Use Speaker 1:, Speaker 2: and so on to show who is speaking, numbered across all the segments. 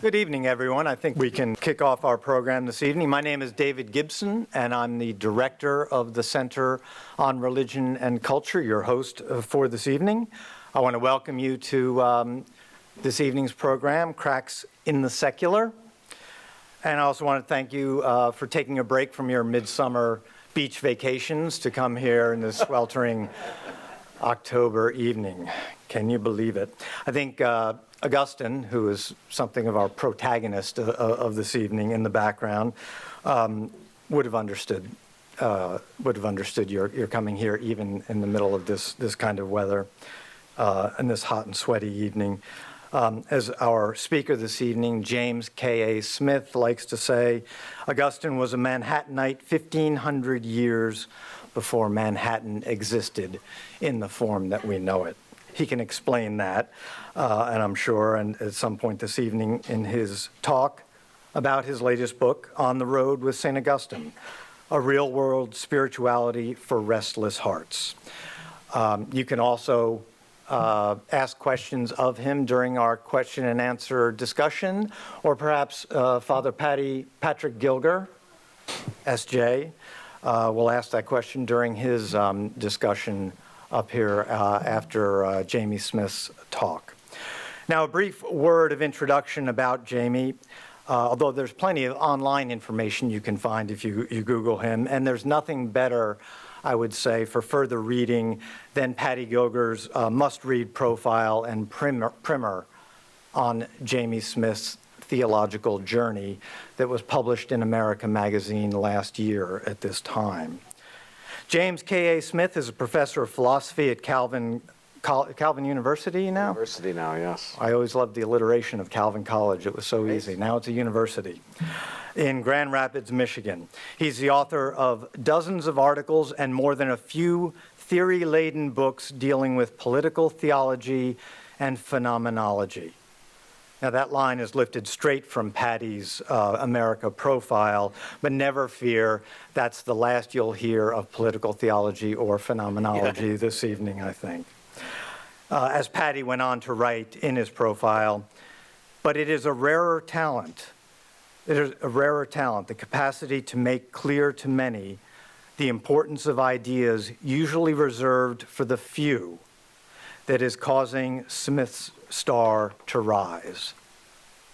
Speaker 1: Good evening, everyone. I think we can kick off our program this evening. My name is David Gibson, and I'm the director of the Center on Religion and Culture, your host for this evening. I want to welcome you to this evening's program, Cracks in the Secular. And I also want to thank you for taking a break from your midsummer beach vacations to come here in this sweltering October evening. Can you believe it? I think Agustin, who is something of our protagonist of this evening in the background, would have understood your coming here even in the middle of this kind of weather and this hot and sweaty evening. As our speaker this evening, James K.A. Smith, likes to say, Augustine was a Manhattanite 1,500 years before Manhattan existed in the form that we know it. He can explain that, and I'm sure, and at some point this evening in his talk about his latest book, On the Road with St. Augustine, A Real-World Spirituality for Restless Hearts. You can also ask questions of him during our question and answer discussion, or perhaps Father Patrick Gilger, S.J., will ask that question during his discussion up here after Jamie Smith's talk. Now, a brief word of introduction about Jamie, although there's plenty of online information you can find if you Google him, and there's nothing better, I would say, for further reading than Paddy Gilger's must-read profile and primer on Jamie Smith's theological journey that was published in America magazine last year at this time. James K.A. Smith is a professor of philosophy at Calvin University now?
Speaker 2: University now, yes.
Speaker 1: I always loved the alliteration of Calvin College. It was so easy. Now it's a university in Grand Rapids, Michigan. He's the author of dozens of articles and more than a few theory-laden books dealing with political theology and phenomenology. Now, that line is lifted straight from Paddy's America profile, but never fear, that's the last you'll hear of political theology or phenomenology this evening, I think. As Paddy went on to write in his profile, but it is a rarer talent. It is a rarer talent, the capacity to make clear to many the importance of ideas usually reserved for the few, that is causing Smith's star to rise.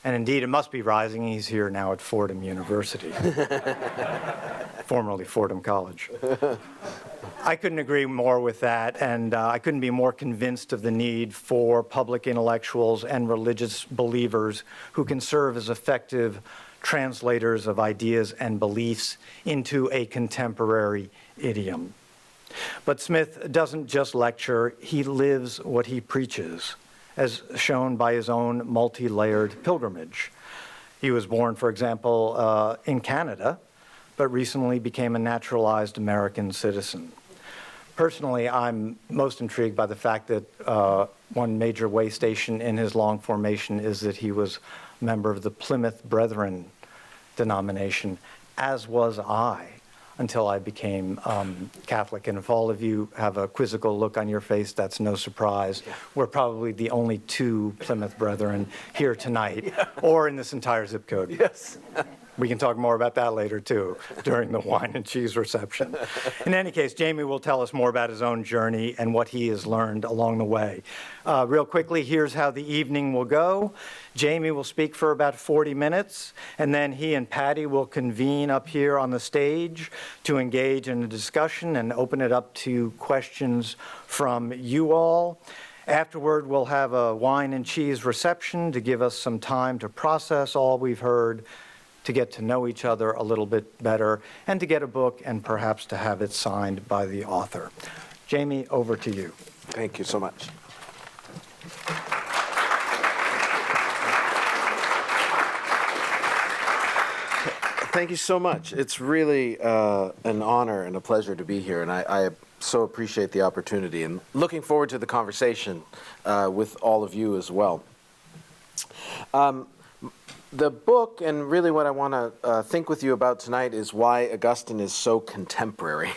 Speaker 1: And indeed, it must be rising. He's here now at Fordham University, formerly Fordham College. I couldn't agree more with that, and I couldn't be more convinced of the need for public intellectuals and religious believers who can serve as effective translators of ideas and beliefs into a contemporary idiom. But Smith doesn't just lecture, he lives what he preaches, as shown by his own multi-layered pilgrimage. He was born, for example, in Canada, but recently became a naturalized American citizen. Personally, I'm most intrigued by the fact that one major way station in his long formation is that he was a member of the Plymouth Brethren denomination, as was I, until I became Catholic. And if all of you have a quizzical look on your face, that's no surprise. Yeah. We're probably the only two Plymouth Brethren here tonight, or in this entire zip code.
Speaker 2: Yes.
Speaker 1: We can talk more about that later, too, during the wine and cheese reception. In any case, Jamie will tell us more about his own journey and what he has learned along the way. Real quickly, here's how the evening will go. Jamie will speak for about 40 minutes, and then he and Paddy will convene up here on the stage to engage in a discussion and open it up to questions from you all. Afterward, we'll have a wine and cheese reception to give us some time to process all we've heard, to get to know each other a little bit better, and to get a book and perhaps to have it signed by the author. Jamie, over to you.
Speaker 2: Thank you so much. Thank you so much. It's really an honor and a pleasure to be here, and I so appreciate the opportunity, and looking forward to the conversation with all of you as well. The book, and really what I want to think with you about tonight, is why Augustine is so contemporary.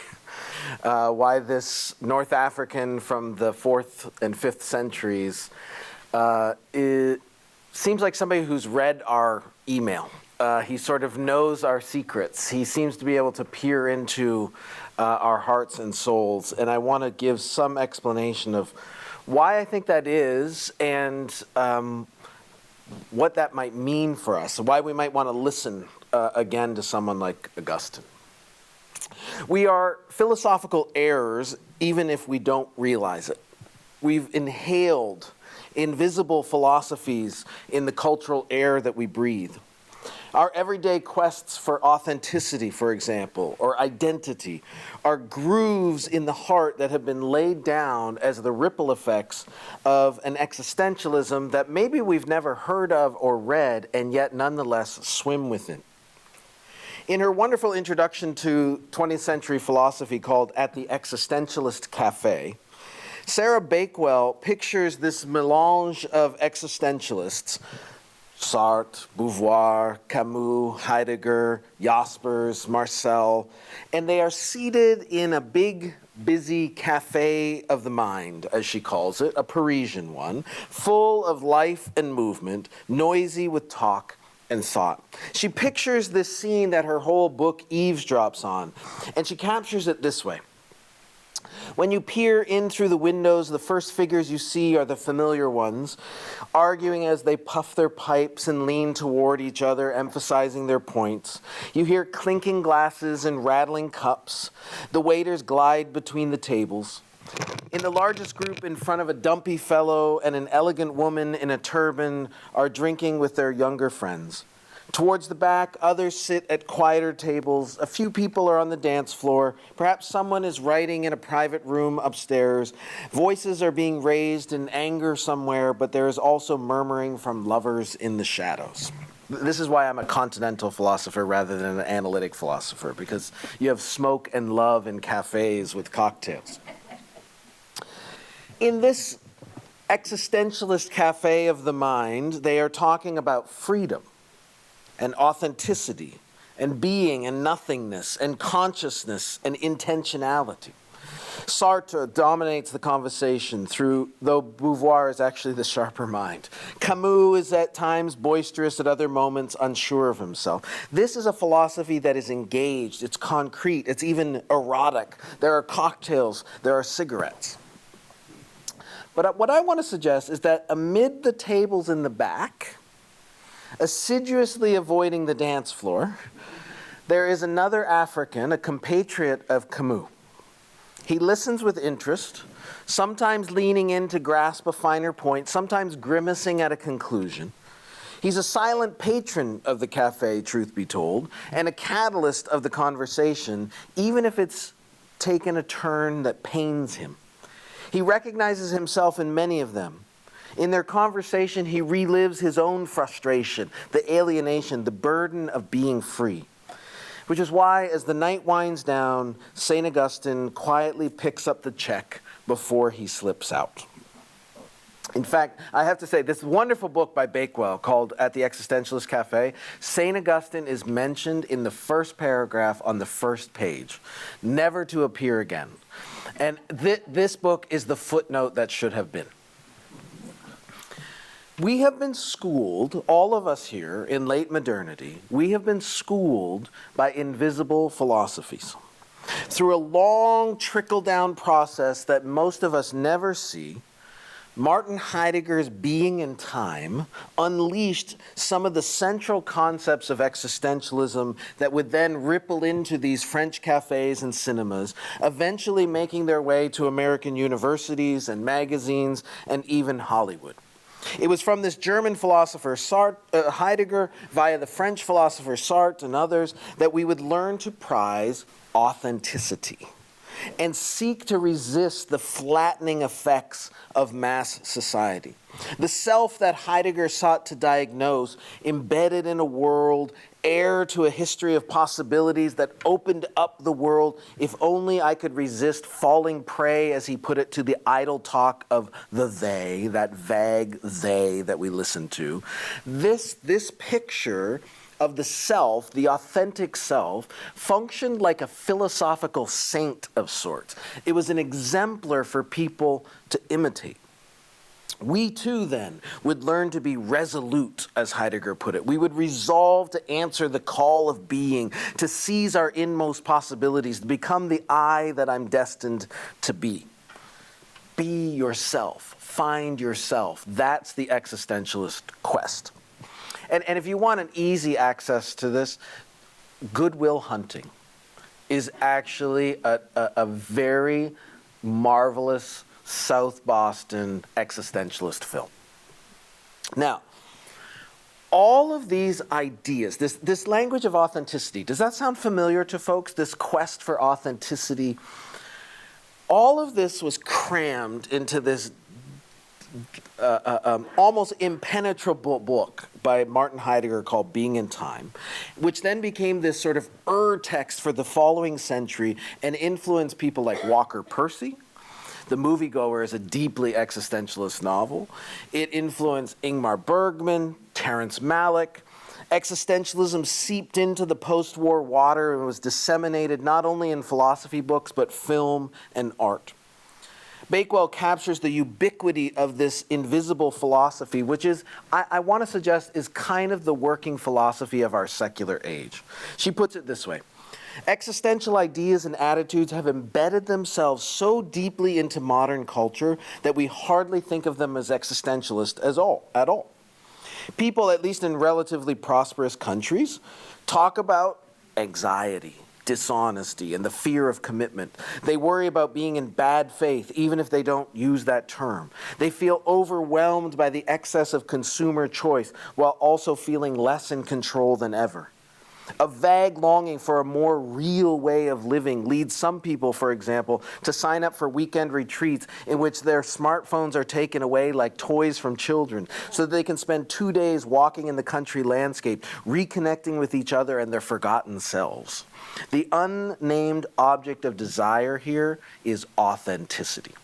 Speaker 2: Why this North African from the 4th and 5th centuries seems like somebody who's read our email. He sort of knows our secrets. He seems to be able to peer into our hearts and souls. And I want to give some explanation of why I think that is and what that might mean for us, why we might want to listen again to someone like Agustin. We are philosophical errors even if we don't realize it. We've inhaled invisible philosophies in the cultural air that we breathe. Our everyday quests for authenticity, for example, or identity, are grooves in the heart that have been laid down as the ripple effects of an existentialism that maybe we've never heard of or read, and yet nonetheless swim within. In her wonderful introduction to 20th century philosophy called At the Existentialist Cafe, Sarah Bakewell pictures this melange of existentialists, Sartre, Beauvoir, Camus, Heidegger, Jaspers, Marcel, and they are seated in a big, busy cafe of the mind, as she calls it, a Parisian one, full of life and movement, noisy with talk and thought. She pictures this scene that her whole book eavesdrops on, and she captures it this way. When you peer in through the windows, the first figures you see are the familiar ones, arguing as they puff their pipes and lean toward each other, emphasizing their points. You hear clinking glasses and rattling cups. The waiters glide between the tables. In the largest group in front of a dumpy fellow and an elegant woman in a turban are drinking with their younger friends. Towards the back, others sit at quieter tables. A few people are on the dance floor. Perhaps someone is writing in a private room upstairs. Voices are being raised in anger somewhere, but there is also murmuring from lovers in the shadows. This is why I'm a continental philosopher rather than an analytic philosopher, because you have smoke and love in cafes with cocktails. In this existentialist cafe of the mind, they are talking about freedom and authenticity, and being and nothingness, and consciousness and intentionality. Sartre dominates the conversation though Beauvoir is actually the sharper mind. Camus is at times boisterous, at other moments unsure of himself. This is a philosophy that is engaged, it's concrete, it's even erotic. There are cocktails, there are cigarettes. But what I want to suggest is that amid the tables in the back, assiduously avoiding the dance floor, there is another African, a compatriot of Camus. He listens with interest, sometimes leaning in to grasp a finer point, sometimes grimacing at a conclusion. He's a silent patron of the cafe, truth be told, and a catalyst of the conversation, even if it's taken a turn that pains him. He recognizes himself in many of them. In their conversation, he relives his own frustration, the alienation, the burden of being free. Which is why, as the night winds down, St. Augustine quietly picks up the check before he slips out. In fact, I have to say, this wonderful book by Bakewell called At the Existentialist Cafe, St. Augustine is mentioned in the first paragraph on the first page, never to appear again. And this book is the footnote that should have been. We have been schooled, all of us here in late modernity, we have been schooled by invisible philosophies. Through a long trickle-down process that most of us never see, Martin Heidegger's Being and Time unleashed some of the central concepts of existentialism that would then ripple into these French cafes and cinemas, eventually making their way to American universities and magazines and even Hollywood. It was from this German philosopher Heidegger, via the French philosopher Sartre and others, that we would learn to prize authenticity and seek to resist the flattening effects of mass society. The self that Heidegger sought to diagnose, embedded in a world, heir to a history of possibilities that opened up the world, if only I could resist falling prey, as he put it, to the idle talk of the they, that vague they that we listen to. This picture of the self, the authentic self, functioned like a philosophical saint of sorts. It was an exemplar for people to imitate. We too then would learn to be resolute, as Heidegger put it. We would resolve to answer the call of being, to seize our inmost possibilities, to become the I that I'm destined to be. Be yourself. Find yourself. That's the existentialist quest. And if you want an easy access to this, Good Will Hunting is actually a very marvelous South Boston existentialist film. Now, all of these ideas, this language of authenticity, does that sound familiar to folks? This quest for authenticity, all of this was crammed into this almost impenetrable book by Martin Heidegger called Being in Time, which then became this sort of text for the following century and influenced people like Walker Percy. The Moviegoer is a deeply existentialist novel. It influenced Ingmar Bergman, Terrence Malick. Existentialism seeped into the post-war water and was disseminated not only in philosophy books, but film and art. Bakewell captures the ubiquity of this invisible philosophy, which is, I want to suggest, is kind of the working philosophy of our secular age. She puts it this way. Existential ideas and attitudes have embedded themselves so deeply into modern culture that we hardly think of them as existentialist at all. People, at least in relatively prosperous countries, talk about anxiety, dishonesty, and the fear of commitment. They worry about being in bad faith, even if they don't use that term. They feel overwhelmed by the excess of consumer choice, while also feeling less in control than ever. A vague longing for a more real way of living leads some people, for example, to sign up for weekend retreats in which their smartphones are taken away like toys from children, so that they can spend 2 days walking in the country landscape, reconnecting with each other and their forgotten selves. The unnamed object of desire here is authenticity.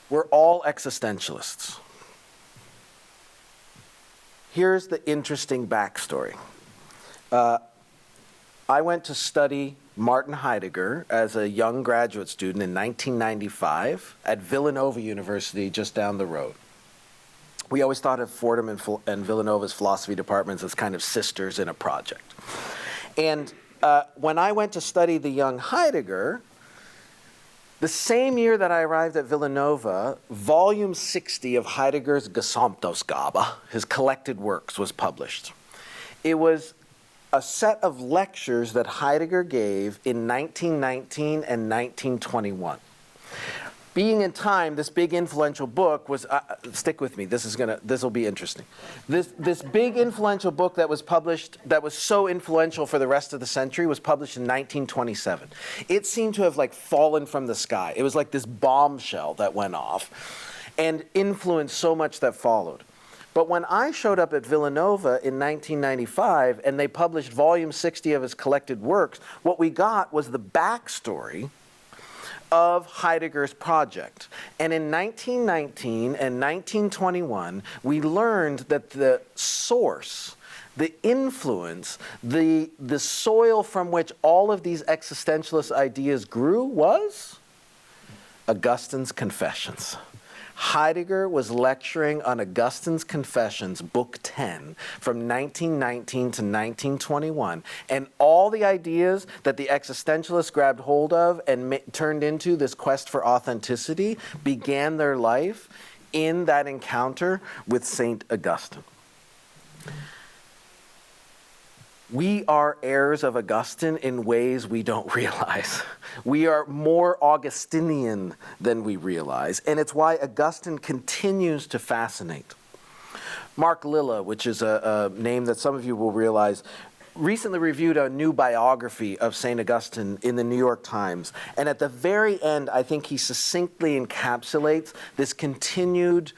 Speaker 2: We're all existentialists. Here's the interesting backstory. I went to study Martin Heidegger as a young graduate student in 1995 at Villanova University just down the road. We always thought of Fordham and Villanova's philosophy departments as kind of sisters in a project. And when I went to study the young Heidegger, the same year that I arrived at Villanova, volume 60 of Heidegger's Gesamtausgabe, his collected works, was published. It was a set of lectures that Heidegger gave in 1919 and 1921. Being in Time, this big influential book was, stick with me, this will be interesting. This big influential book that was published, that was so influential for the rest of the century, was published in 1927. It seemed to have like fallen from the sky. It was like this bombshell that went off and influenced so much that followed. But when I showed up at Villanova in 1995 and they published volume 60 of his collected works, what we got was the backstory of Heidegger's project. And in 1919 and 1921, we learned that the source, the influence, the soil from which all of these existentialist ideas grew was Augustin's Confessions. Heidegger was lecturing on Augustin's Confessions, Book 10, from 1919 to 1921, and all the ideas that the existentialists grabbed hold of and turned into this quest for authenticity began their life in that encounter with Saint Augustine. We are heirs of Agustin in ways we don't realize. We are more Augustinian than we realize, and it's why Agustin continues to fascinate. Mark Lilla, which is a name that some of you will realize, recently reviewed a new biography of St. Augustine in the New York Times, and at the very end, I think he succinctly encapsulates this continued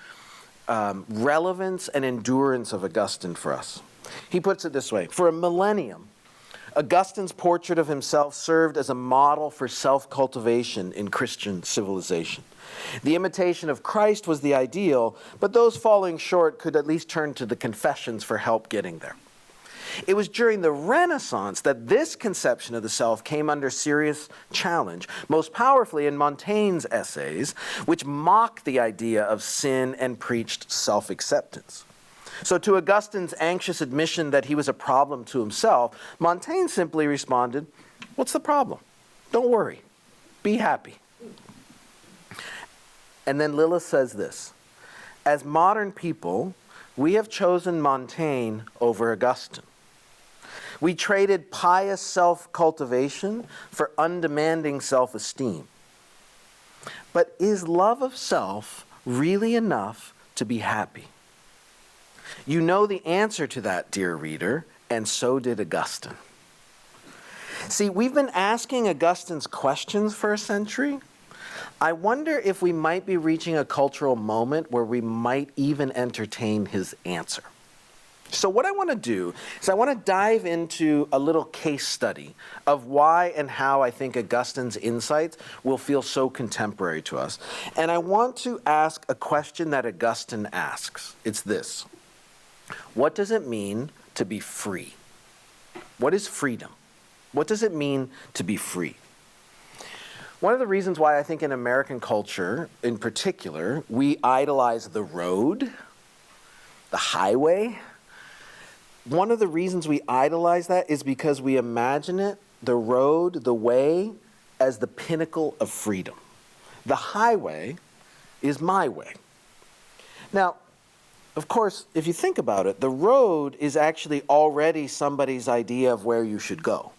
Speaker 2: relevance and endurance of Augustine for us. He puts it this way: for a millennium, Augustine's portrait of himself served as a model for self-cultivation in Christian civilization. The imitation of Christ was the ideal, but those falling short could at least turn to the Confessions for help getting there. It was during the Renaissance that this conception of the self came under serious challenge, most powerfully in Montaigne's essays, which mocked the idea of sin and preached self-acceptance. So to Augustin's anxious admission that he was a problem to himself, Montaigne simply responded, "What's the problem? Don't worry. Be happy." And then Lilith says this, "As modern people, we have chosen Montaigne over Augustine. We traded pious self-cultivation for undemanding self-esteem. But is love of self really enough to be happy? You know the answer to that, dear reader, and so did Augustine." See, we've been asking Augustine's questions for a century. I wonder if we might be reaching a cultural moment where we might even entertain his answer. So what I want to do is I want to dive into a little case study of why and how I think Augustine's insights will feel so contemporary to us. And I want to ask a question that Augustine asks. It's this: what does it mean to be free? What is freedom? What does it mean to be free? One of the reasons why I think in American culture, in particular, we idolize the road, the highway. One of the reasons we idolize that is because we imagine it, the road, the way, as the pinnacle of freedom. The highway is my way. Now, of course, if you think about it, the road is actually already somebody's idea of where you should go.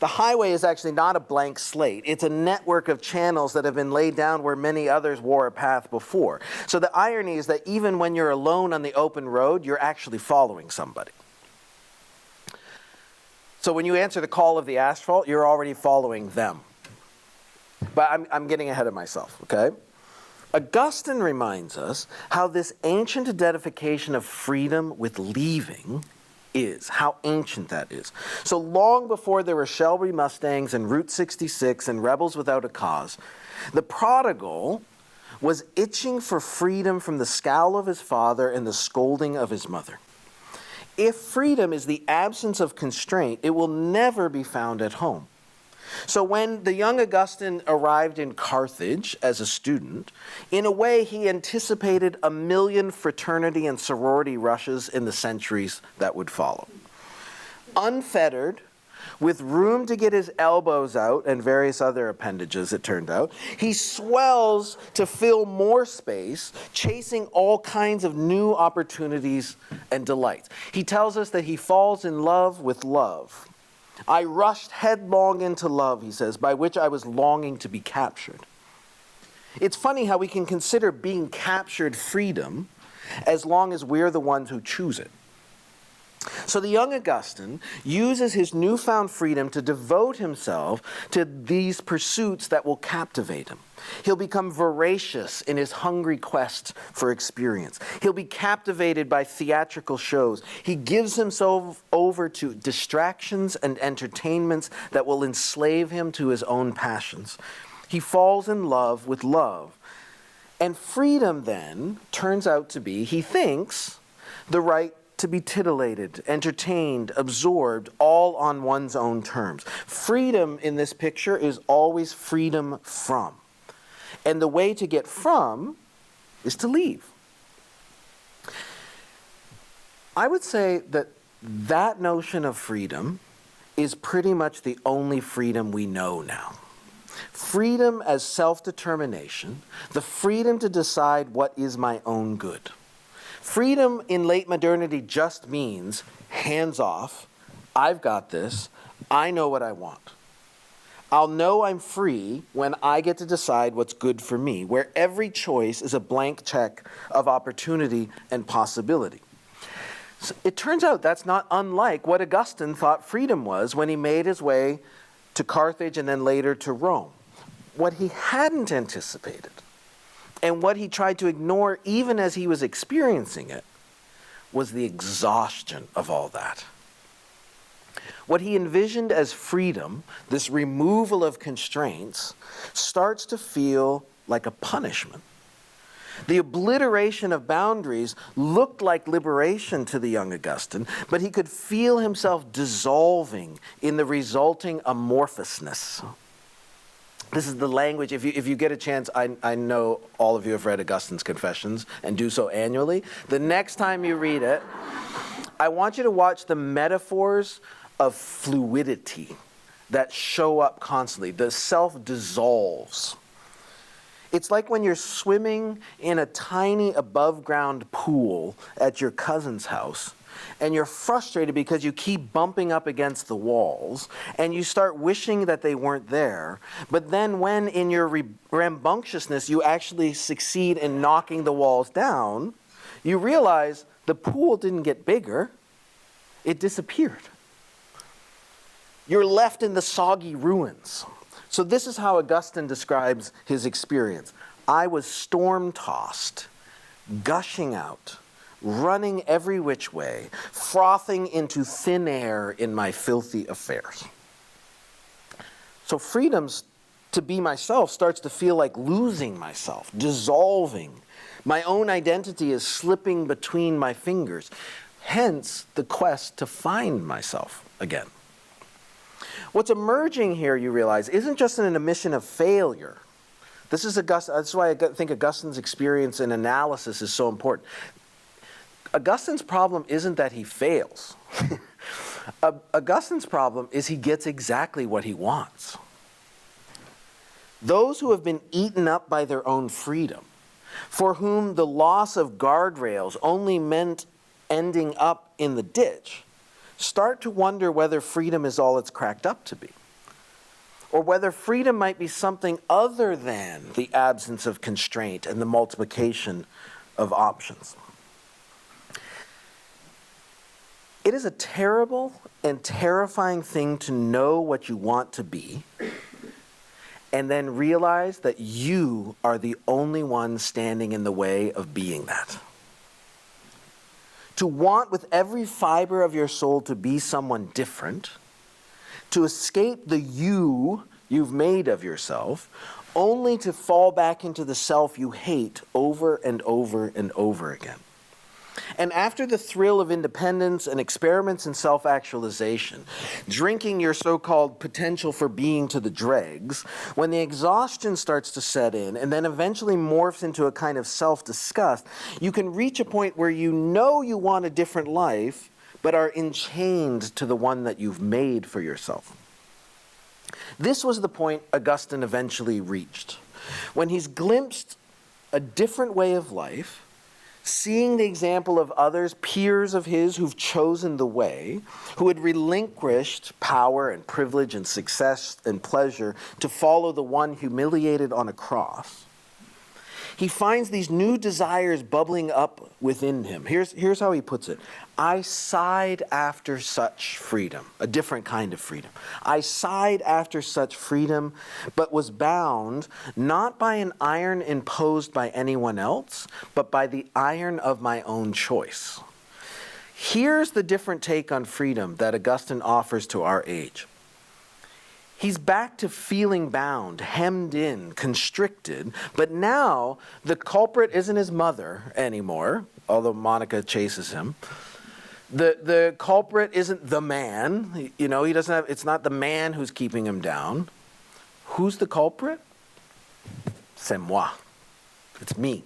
Speaker 2: The highway is actually not a blank slate. It's a network of channels that have been laid down where many others wore a path before. So the irony is that even when you're alone on the open road, you're actually following somebody. So when you answer the call of the asphalt, you're already following them. But I'm getting ahead of myself, okay? Augustine reminds us how this ancient identification of freedom with leaving is, how ancient that is. So long before there were Shelby Mustangs and Route 66 and rebels without a cause, the prodigal was itching for freedom from the scowl of his father and the scolding of his mother. If freedom is the absence of constraint, it will never be found at home. So when the young Augustine arrived in Carthage as a student, in a way he anticipated 1,000,000 fraternity and sorority rushes in the centuries that would follow. Unfettered, with room to get his elbows out and various other appendages, it turned out, he swells to fill more space, chasing all kinds of new opportunities and delights. He tells us that he falls in love with love. "I rushed headlong into love," he says, "by which I was longing to be captured." It's funny how we can consider being captured freedom as long as we're the ones who choose it. So the young Augustine uses his newfound freedom to devote himself to these pursuits that will captivate him. He'll become voracious in his hungry quest for experience. He'll be captivated by theatrical shows. He gives himself over to distractions and entertainments that will enslave him to his own passions. He falls in love with love. And freedom then turns out to be, he thinks, the right to be titillated, entertained, absorbed, all on one's own terms. Freedom in this picture is always freedom from. And the way to get from is to leave. I would say that that notion of freedom is pretty much the only freedom we know now. Freedom as self-determination, the freedom to decide what is my own good. Freedom in late modernity just means hands off, I've got this, I know what I want. I'll know I'm free when I get to decide what's good for me, where every choice is a blank check of opportunity and possibility. So it turns out that's not unlike what Augustine thought freedom was when he made his way to Carthage and then later to Rome. What he hadn't anticipated, and what he tried to ignore even as he was experiencing it, was the exhaustion of all that. What he envisioned as freedom, this removal of constraints, starts to feel like a punishment. The obliteration of boundaries looked like liberation to the young Augustine, but he could feel himself dissolving in the resulting amorphousness. This is the language, if you get a chance, I know all of you have read Augustine's Confessions and do so annually. The next time you read it, I want you to watch the metaphors of fluidity that show up constantly. The self dissolves. It's like when you're swimming in a tiny above-ground pool at your cousin's house, and you're frustrated because you keep bumping up against the walls, and you start wishing that they weren't there. But then when in your rambunctiousness you actually succeed in knocking the walls down, you realize the pool didn't get bigger, it disappeared. You're left in the soggy ruins. So this is how Augustine describes his experience. I was storm-tossed, gushing out, running every which way, frothing into thin air in my filthy affairs. So freedom to be myself starts to feel like losing myself, dissolving. My own identity is slipping between my fingers. Hence the quest to find myself again. What's emerging here, you realize, isn't just an admission of failure. This is that's why I think Augustine's experience in analysis is so important. Augustine's problem isn't that he fails. Augustine's problem is he gets exactly what he wants. Those who have been eaten up by their own freedom, for whom the loss of guardrails only meant ending up in the ditch, start to wonder whether freedom is all it's cracked up to be, or whether freedom might be something other than the absence of constraint and the multiplication of options. It is a terrible and terrifying thing to know what you want to be and then realize that you are the only one standing in the way of being that. To want with every fiber of your soul to be someone different, to escape the you've made of yourself, only to fall back into the self you hate over and over and over again. And after the thrill of independence and experiments in self-actualization, drinking your so-called potential for being to the dregs, when the exhaustion starts to set in and then eventually morphs into a kind of self-disgust, you can reach a point where you know you want a different life, but are enchained to the one that you've made for yourself. This was the point Augustine eventually reached, when he's glimpsed a different way of life, seeing the example of others, peers of his who've chosen the way, who had relinquished power and privilege and success and pleasure to follow the one humiliated on a cross. He finds these new desires bubbling up within him. Here's how he puts it. I sighed after such freedom, a different kind of freedom. I sighed after such freedom, but was bound not by an iron imposed by anyone else, but by the iron of my own choice. Here's the different take on freedom that Augustine offers to our age. He's back to feeling bound, hemmed in, constricted, but now the culprit isn't his mother anymore, although Monica chases him. The culprit isn't the man, he doesn't have, it's not the man who's keeping him down. Who's the culprit? C'est moi. It's me.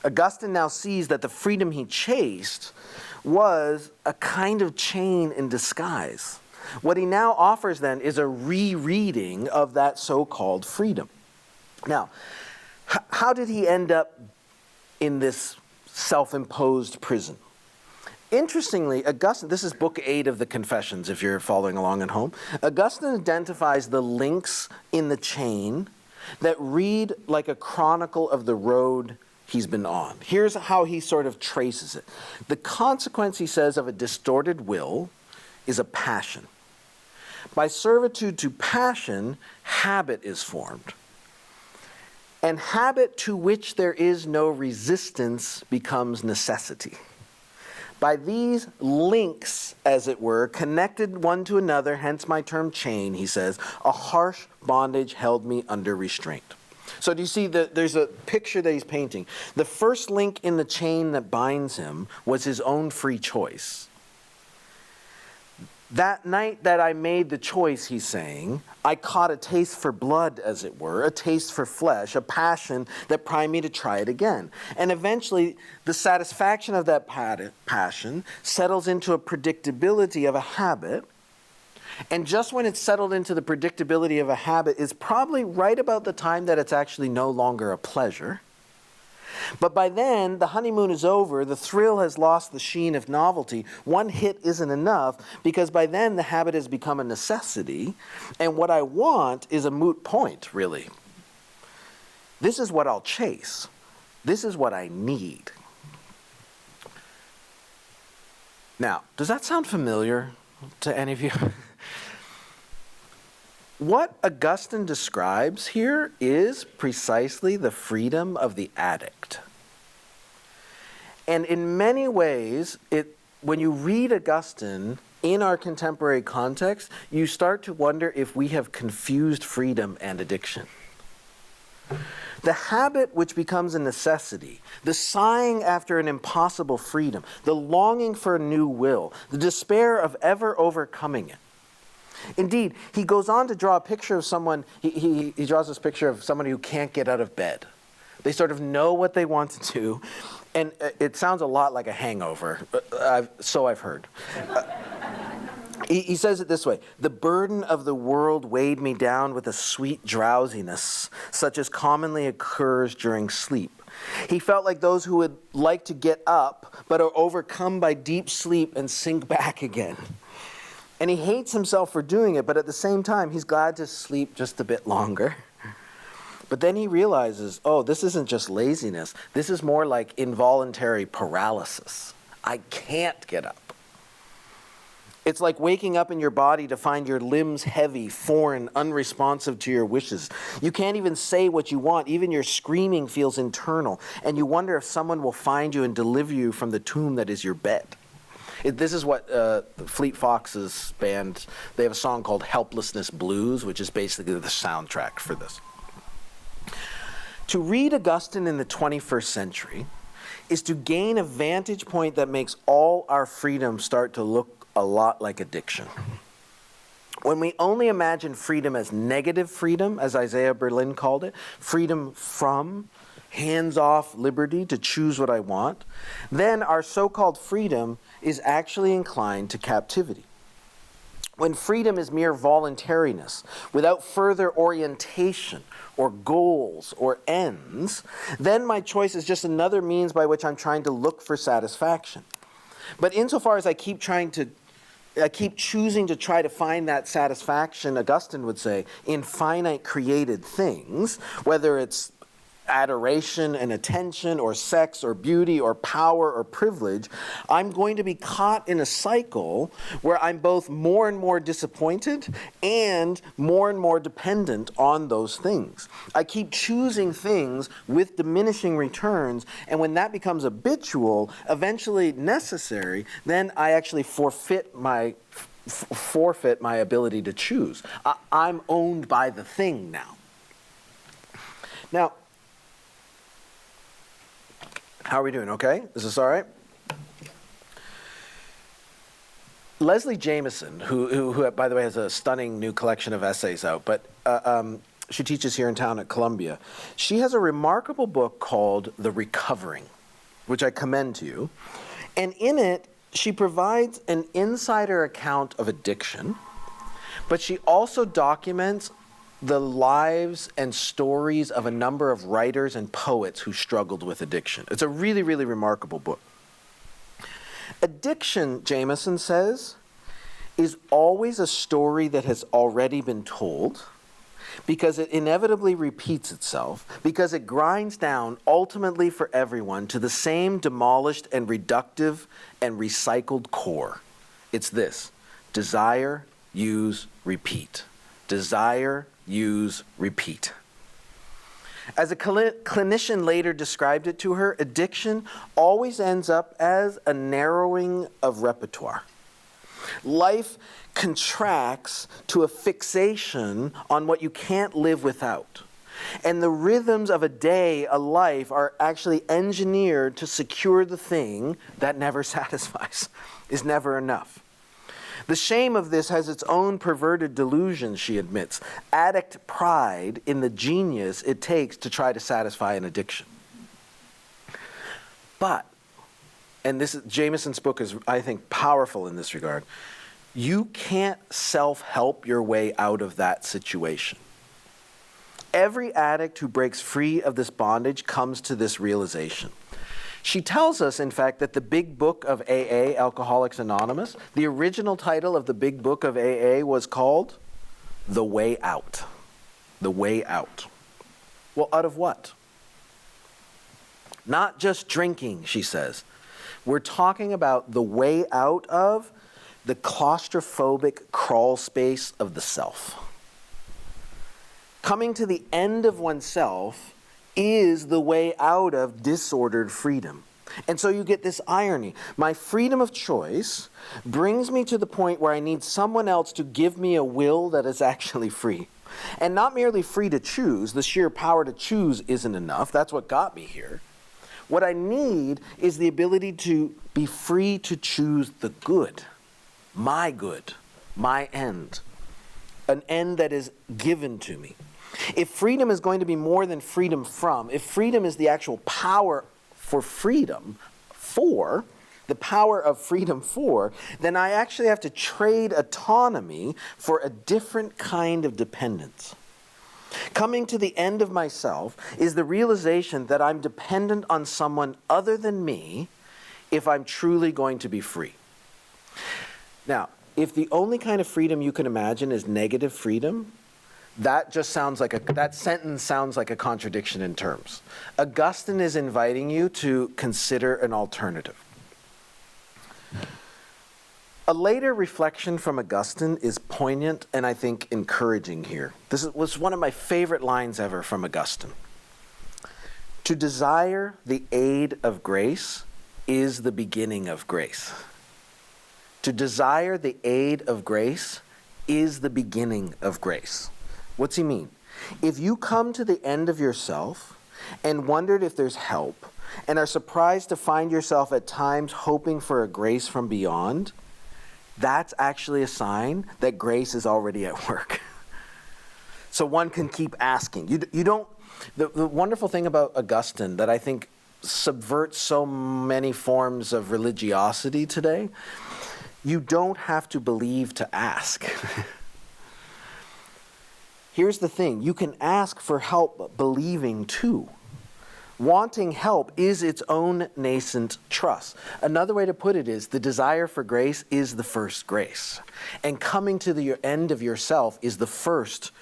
Speaker 2: Augustine now sees that the freedom he chased was a kind of chain in disguise. What he now offers then is a rereading of that so-called freedom. Now, how did he end up in this self-imposed prison? Interestingly, Augustine, this is book 8 of the Confessions, if you're following along at home. Augustine identifies the links in the chain that read like a chronicle of the road he's been on. Here's how he sort of traces it. The consequence, he says, of a distorted will is a passion. By servitude to passion, habit is formed. And habit to which there is no resistance becomes necessity. By these links, as it were, connected one to another, hence my term chain, he says, a harsh bondage held me under restraint. So do you see that there's a picture that he's painting? The first link in the chain that binds him was his own free choice. That night that I made the choice, he's saying, I caught a taste for blood, as it were, a taste for flesh, a passion that primed me to try it again. And eventually, the satisfaction of that passion settles into a predictability of a habit. And just when it's settled into the predictability of a habit is probably right about the time that it's actually no longer a pleasure. But by then, the honeymoon is over, the thrill has lost the sheen of novelty. One hit isn't enough, because by then the habit has become a necessity, and what I want is a moot point, really. This is what I'll chase. This is what I need. Now, does that sound familiar to any of you? What Augustine describes here is precisely the freedom of the addict. And in many ways, when you read Augustine in our contemporary context, you start to wonder if we have confused freedom and addiction. The habit which becomes a necessity, the sighing after an impossible freedom, the longing for a new will, the despair of ever overcoming it. Indeed, he goes on to draw a picture of someone, he draws this picture of someone who can't get out of bed. They sort of know what they want to do, and it sounds a lot like a hangover, so I've heard. He says it this way: the burden of the world weighed me down with a sweet drowsiness, such as commonly occurs during sleep. He felt like those who would like to get up, but are overcome by deep sleep and sink back again. And he hates himself for doing it, but at the same time, he's glad to sleep just a bit longer. But then he realizes, oh, this isn't just laziness. This is more like involuntary paralysis. I can't get up. It's like waking up in your body to find your limbs heavy, foreign, unresponsive to your wishes. You can't even say what you want. Even your screaming feels internal. And you wonder if someone will find you and deliver you from the tomb that is your bed. This is what Fleet Foxes band, they have a song called Helplessness Blues, which is basically the soundtrack for this. To read Agustin in the 21st century is to gain a vantage point that makes all our freedom start to look a lot like addiction. When we only imagine freedom as negative freedom, as Isaiah Berlin called it, freedom from, hands-off liberty to choose what I want, then our so-called freedom is actually inclined to captivity. When freedom is mere voluntariness, without further orientation or goals or ends, then my choice is just another means by which I'm trying to look for satisfaction. But insofar as I keep choosing to try to find that satisfaction, Augustine would say, in finite created things, whether it's adoration and attention or sex or beauty or power or privilege, I'm going to be caught in a cycle where I'm both more and more disappointed and more dependent on those things. I keep choosing things with diminishing returns, and when that becomes habitual, eventually necessary, then I actually forfeit my ability to choose. I'm owned by the thing now. Now, how are we doing? Okay? Is this all right? Leslie Jameson, who by the way has a stunning new collection of essays out, but she teaches here in town at Columbia. She has a remarkable book called The Recovering, which I commend to you. And in it, she provides an insider account of addiction, but she also documents the lives and stories of a number of writers and poets who struggled with addiction. It's a really, really remarkable book. Addiction, Jameson says, is always a story that has already been told, because it inevitably repeats itself, because it grinds down ultimately for everyone to the same demolished and reductive and recycled core. It's this: desire, use, repeat. Desire, use, repeat. As a clinician later described it to her, addiction always ends up as a narrowing of repertoire. Life contracts to a fixation on what you can't live without. And the rhythms of a day, a life, are actually engineered to secure the thing that never satisfies, is never enough. The shame of this has its own perverted delusion, she admits. Addict pride in the genius it takes to try to satisfy an addiction. But, and Jameson's book is, I think, powerful in this regard, you can't self-help your way out of that situation. Every addict who breaks free of this bondage comes to this realization. She tells us, in fact, that the big book of AA, Alcoholics Anonymous, the original title of the big book of AA was called The Way Out. The Way Out. Well, out of what? Not just drinking, she says. We're talking about the way out of the claustrophobic crawl space of the self. Coming to the end of oneself is the way out of disordered freedom. And so you get this irony. My freedom of choice brings me to the point where I need someone else to give me a will that is actually free. And not merely free to choose. The sheer power to choose isn't enough. That's what got me here. What I need is the ability to be free to choose the good, my end, an end that is given to me. If freedom is going to be more than freedom from, if freedom is the actual power for freedom, the power of freedom for, then I actually have to trade autonomy for a different kind of dependence. Coming to the end of myself is the realization that I'm dependent on someone other than me if I'm truly going to be free. Now, if the only kind of freedom you can imagine is negative freedom, that sentence sounds like a contradiction in terms. Agustin is inviting you to consider an alternative. A later reflection from Augustine is poignant and I think encouraging here. This was one of my favorite lines ever from Augustine. To desire the aid of grace is the beginning of grace. To desire the aid of grace is the beginning of grace. What's he mean? If you come to the end of yourself and wondered if there's help and are surprised to find yourself at times hoping for a grace from beyond, that's actually a sign that grace is already at work. So one can keep asking. You don't. The wonderful thing about Augustine that I think subverts so many forms of religiosity today, you don't have to believe to ask. Here's the thing, you can ask for help believing too. Wanting help is its own nascent trust. Another way to put it is the desire for grace is the first grace. And coming to the end of yourself is the first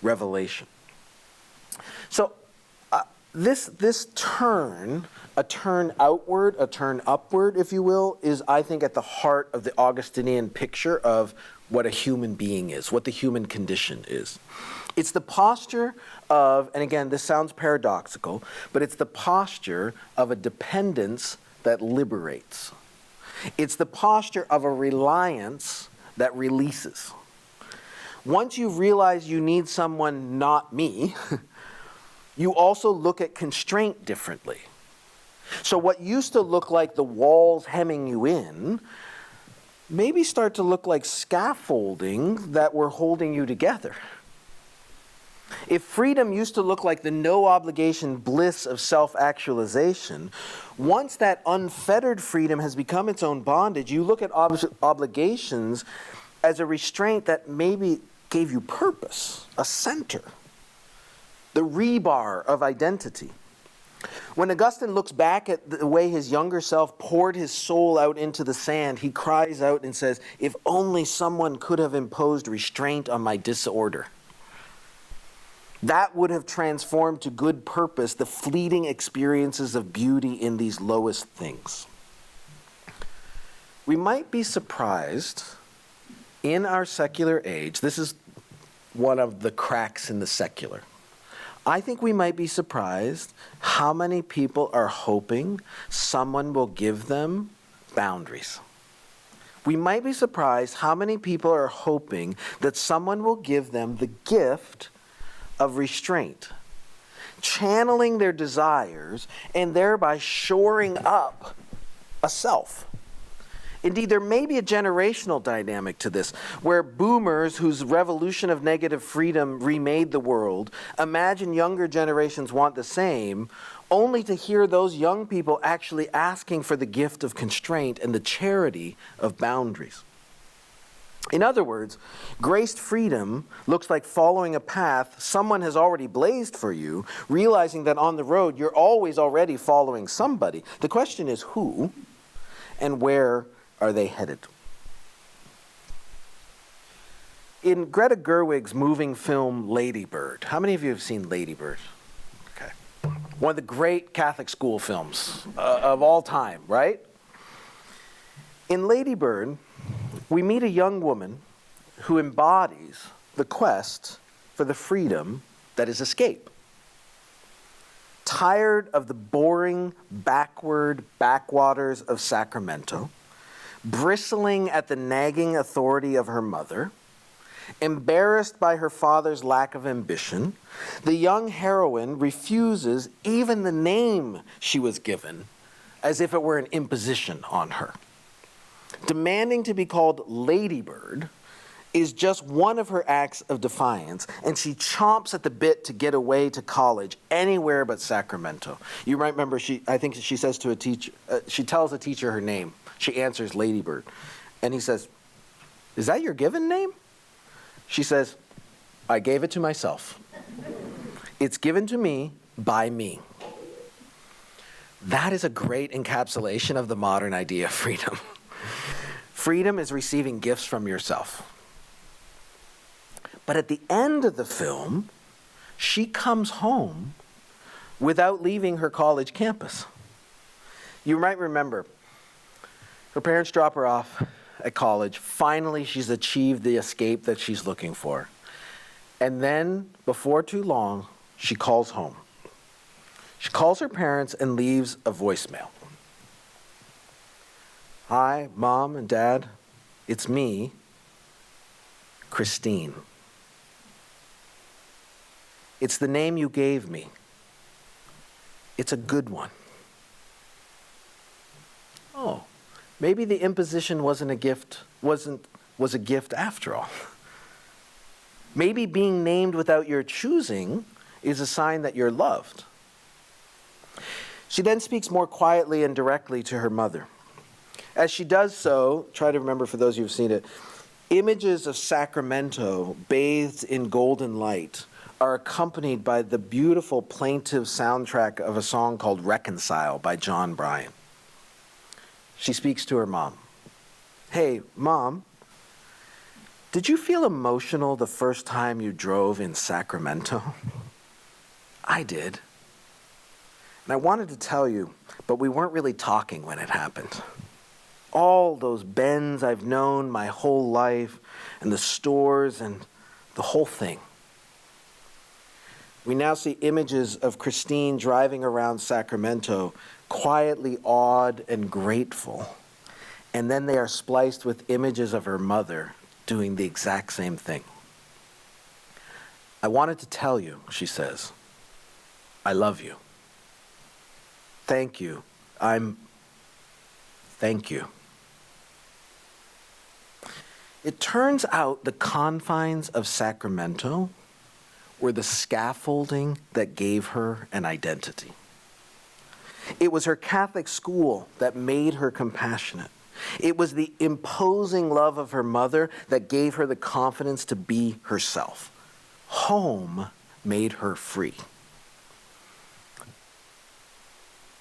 Speaker 2: revelation. So this turn, a turn outward, a turn upward, if you will, is, I think, at the heart of the Augustinian picture of what a human being is, what the human condition is. It's the posture of, and again, this sounds paradoxical, but it's the posture of a dependence that liberates. It's the posture of a reliance that releases. Once you realize you need someone not me, you also look at constraint differently. So what used to look like the walls hemming you in maybe start to look like scaffolding that were holding you together. If freedom used to look like the no-obligation bliss of self-actualization, once that unfettered freedom has become its own bondage, you look at obligations as a restraint that maybe gave you purpose, a center, the rebar of identity. When Augustine looks back at the way his younger self poured his soul out into the sand, he cries out and says, "If only someone could have imposed restraint on my disorder. That would have transformed to good purpose the fleeting experiences of beauty in these lowest things." We might be surprised in our secular age, this is one of the cracks in the secular. I think we might be surprised how many people are hoping someone will give them boundaries. We might be surprised how many people are hoping that someone will give them the gift of restraint, channeling their desires and thereby shoring up a self. Indeed, there may be a generational dynamic to this, where boomers, whose revolution of negative freedom remade the world, imagine younger generations want the same, only to hear those young people actually asking for the gift of constraint and the charity of boundaries. In other words, graced freedom looks like following a path someone has already blazed for you, realizing that on the road you're always already following somebody. The question is who and where are they headed? In Greta Gerwig's moving film Lady Bird, how many of you have seen Lady Bird? Okay. One of the great Catholic school films of all time, right? In Lady Bird, we meet a young woman who embodies the quest for the freedom that is escape. Tired of the boring, backward backwaters of Sacramento, bristling at the nagging authority of her mother, embarrassed by her father's lack of ambition, the young heroine refuses even the name she was given, as if it were an imposition on her. Demanding to be called Lady Bird is just one of her acts of defiance, and she chomps at the bit to get away to college anywhere but Sacramento. You might remember, I think she says to a teacher, she tells a teacher her name. She answers Lady Bird. And he says, "Is that your given name?" She says, "I gave it to myself. It's given to me by me." That is a great encapsulation of the modern idea of freedom. Freedom is receiving gifts from yourself. But at the end of the film, she comes home without leaving her college campus. You might remember, her parents drop her off at college. Finally, she's achieved the escape that she's looking for. And then, before too long, she calls home. She calls her parents and leaves a voicemail. "Hi, Mom and Dad. It's me, Christine. It's the name you gave me. It's a good one." Oh, maybe the imposition wasn't a gift, was a gift after all. Maybe being named without your choosing is a sign that you're loved. She then speaks more quietly and directly to her mother. As she does so, try to remember, for those of you who've seen it, images of Sacramento bathed in golden light are accompanied by the beautiful plaintive soundtrack of a song called Reconcile by John Bryan. She speaks to her mom. "Hey, Mom, did you feel emotional the first time you drove in Sacramento?" "I did. And I wanted to tell you, but we weren't really talking when it happened. All those bends I've known my whole life, and the stores, and the whole thing." We now see images of Christine driving around Sacramento, quietly awed and grateful. And then they are spliced with images of her mother doing the exact same thing. "I wanted to tell you," she says, "I love you. Thank you. Thank you." It turns out the confines of Sacramento were the scaffolding that gave her an identity. It was her Catholic school that made her compassionate. It was the imposing love of her mother that gave her the confidence to be herself. Home made her free.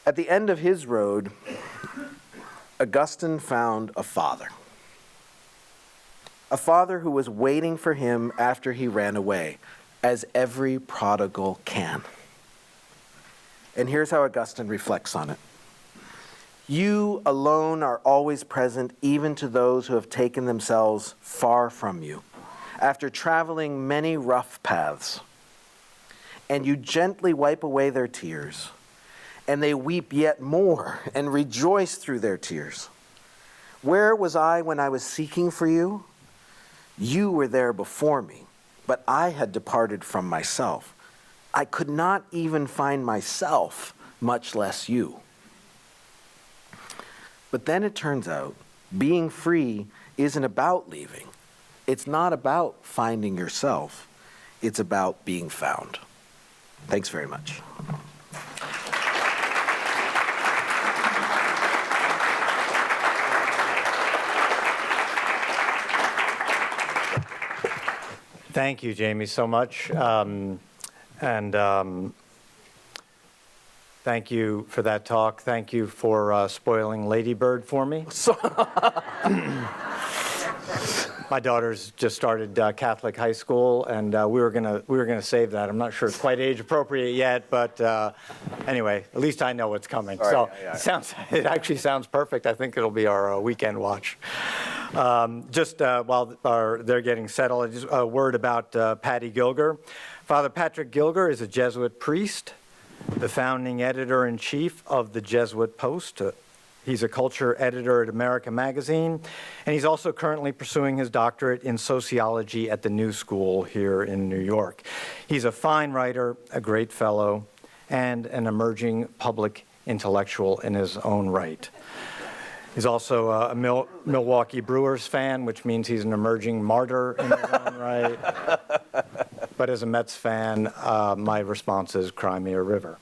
Speaker 2: At the end of his road, Agustin found a father. A father who was waiting for him after he ran away, as every prodigal can. And here's how Augustine reflects on it. "You alone are always present, even to those who have taken themselves far from you, after traveling many rough paths. And you gently wipe away their tears, and they weep yet more and rejoice through their tears. Where was I when I was seeking for you? You were there before me, but I had departed from myself. I could not even find myself, much less you. But then it turns out being free isn't about leaving. It's not about finding yourself. It's about being found. Thanks very much.
Speaker 1: Thank you, Jamie, so much. Thank you for that talk. Thank you for spoiling Lady Bird for me. My daughter's just started Catholic high school, and we were gonna save that. I'm not sure it's quite age appropriate yet, but anyway, at least I know what's coming.
Speaker 2: Sorry,
Speaker 1: So it actually sounds perfect. I think it'll be our weekend watch. Just while they're getting settled, just a word about Paddy Gilger. Father Patrick Gilger is a Jesuit priest, the founding editor-in-chief of the Jesuit Post. He's a culture editor at America Magazine, and he's also currently pursuing his doctorate in sociology at the New School here in New York. He's a fine writer, a great fellow, and an emerging public intellectual in his own right. He's also a Milwaukee Brewers fan, which means he's an emerging martyr in his own right. But as a Mets fan, my response is Cry Me a River.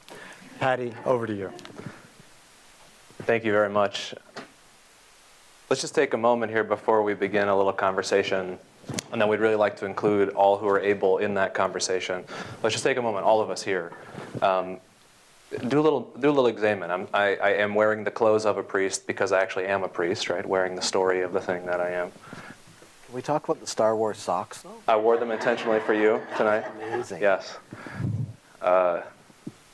Speaker 1: Paddy, over to you.
Speaker 3: Thank you very much. Let's just take a moment here before we begin a little conversation, and then we'd really like to include all who are able in that conversation. Let's just take a moment, all of us here. Do a little examine. I am wearing the clothes of a priest because I actually am a priest, right? Wearing the story of the thing that I am.
Speaker 2: Can we talk about the Star Wars socks, though?
Speaker 3: I wore them intentionally for you tonight.
Speaker 2: Amazing.
Speaker 3: Yes.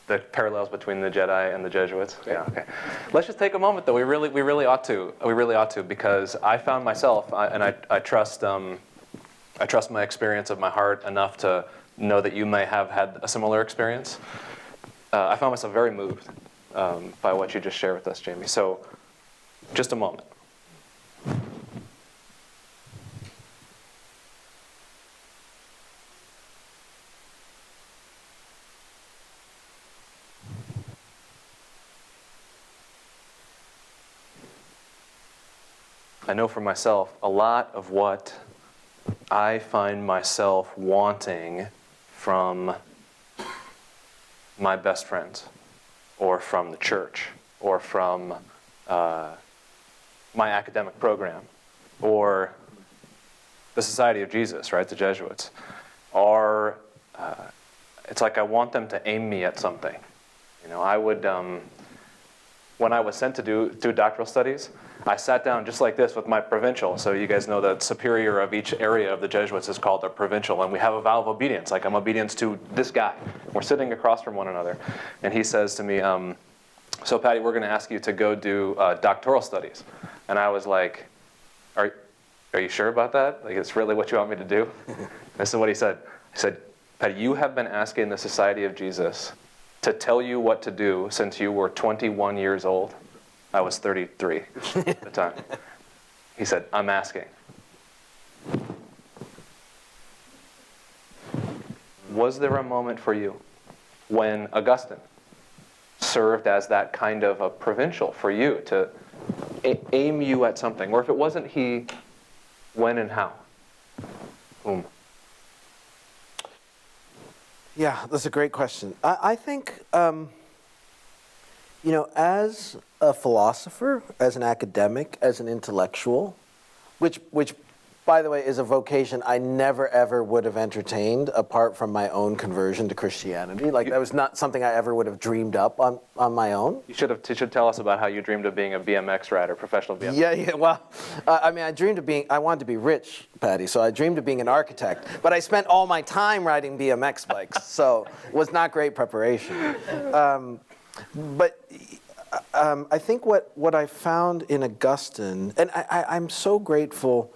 Speaker 3: The parallels between the Jedi and the Jesuits. Yeah. Okay. Let's just take a moment, though. We really ought to, because I found myself, and I trust my experience of my heart enough to know that you may have had a similar experience. I found myself very moved by what you just shared with us, Jamie. So, just a moment. I know for myself, a lot of what I find myself wanting from my best friends, or from the church, or from my academic program, or the Society of Jesus, right, the Jesuits, are, it's like I want them to aim me at something. You know, I would, when I was sent to do doctoral studies, I sat down just like this with my provincial. So you guys know the superior of each area of the Jesuits is called their provincial, and we have a vow of obedience, like I'm obedience to this guy. We're sitting across from one another, and he says to me, so Paddy, we're gonna ask you to go do doctoral studies. And I was like, are you sure about that? Like, it's really what you want me to do? This is what he said. He said, Paddy, you have been asking the Society of Jesus to tell you what to do since you were 21 years old. I was 33 at the time. He said, I'm asking. Was there a moment for you when Agustin served as that kind of a provincial for you to aim you at something? Or if it wasn't he, when and how? Whom?
Speaker 2: Yeah, that's a great question. I think, as a philosopher, as an academic, as an intellectual, which by the way, is a vocation I never ever would have entertained apart from my own conversion to Christianity. Like, that was not something I ever would have dreamed up on my own.
Speaker 3: You should tell us about how you dreamed of being a BMX rider, professional BMX.
Speaker 2: Yeah. Well, I wanted to be rich, Paddy, so I dreamed of being an architect. But I spent all my time riding BMX bikes, so it was not great preparation. But I think what I found in Agustin, and I'm so grateful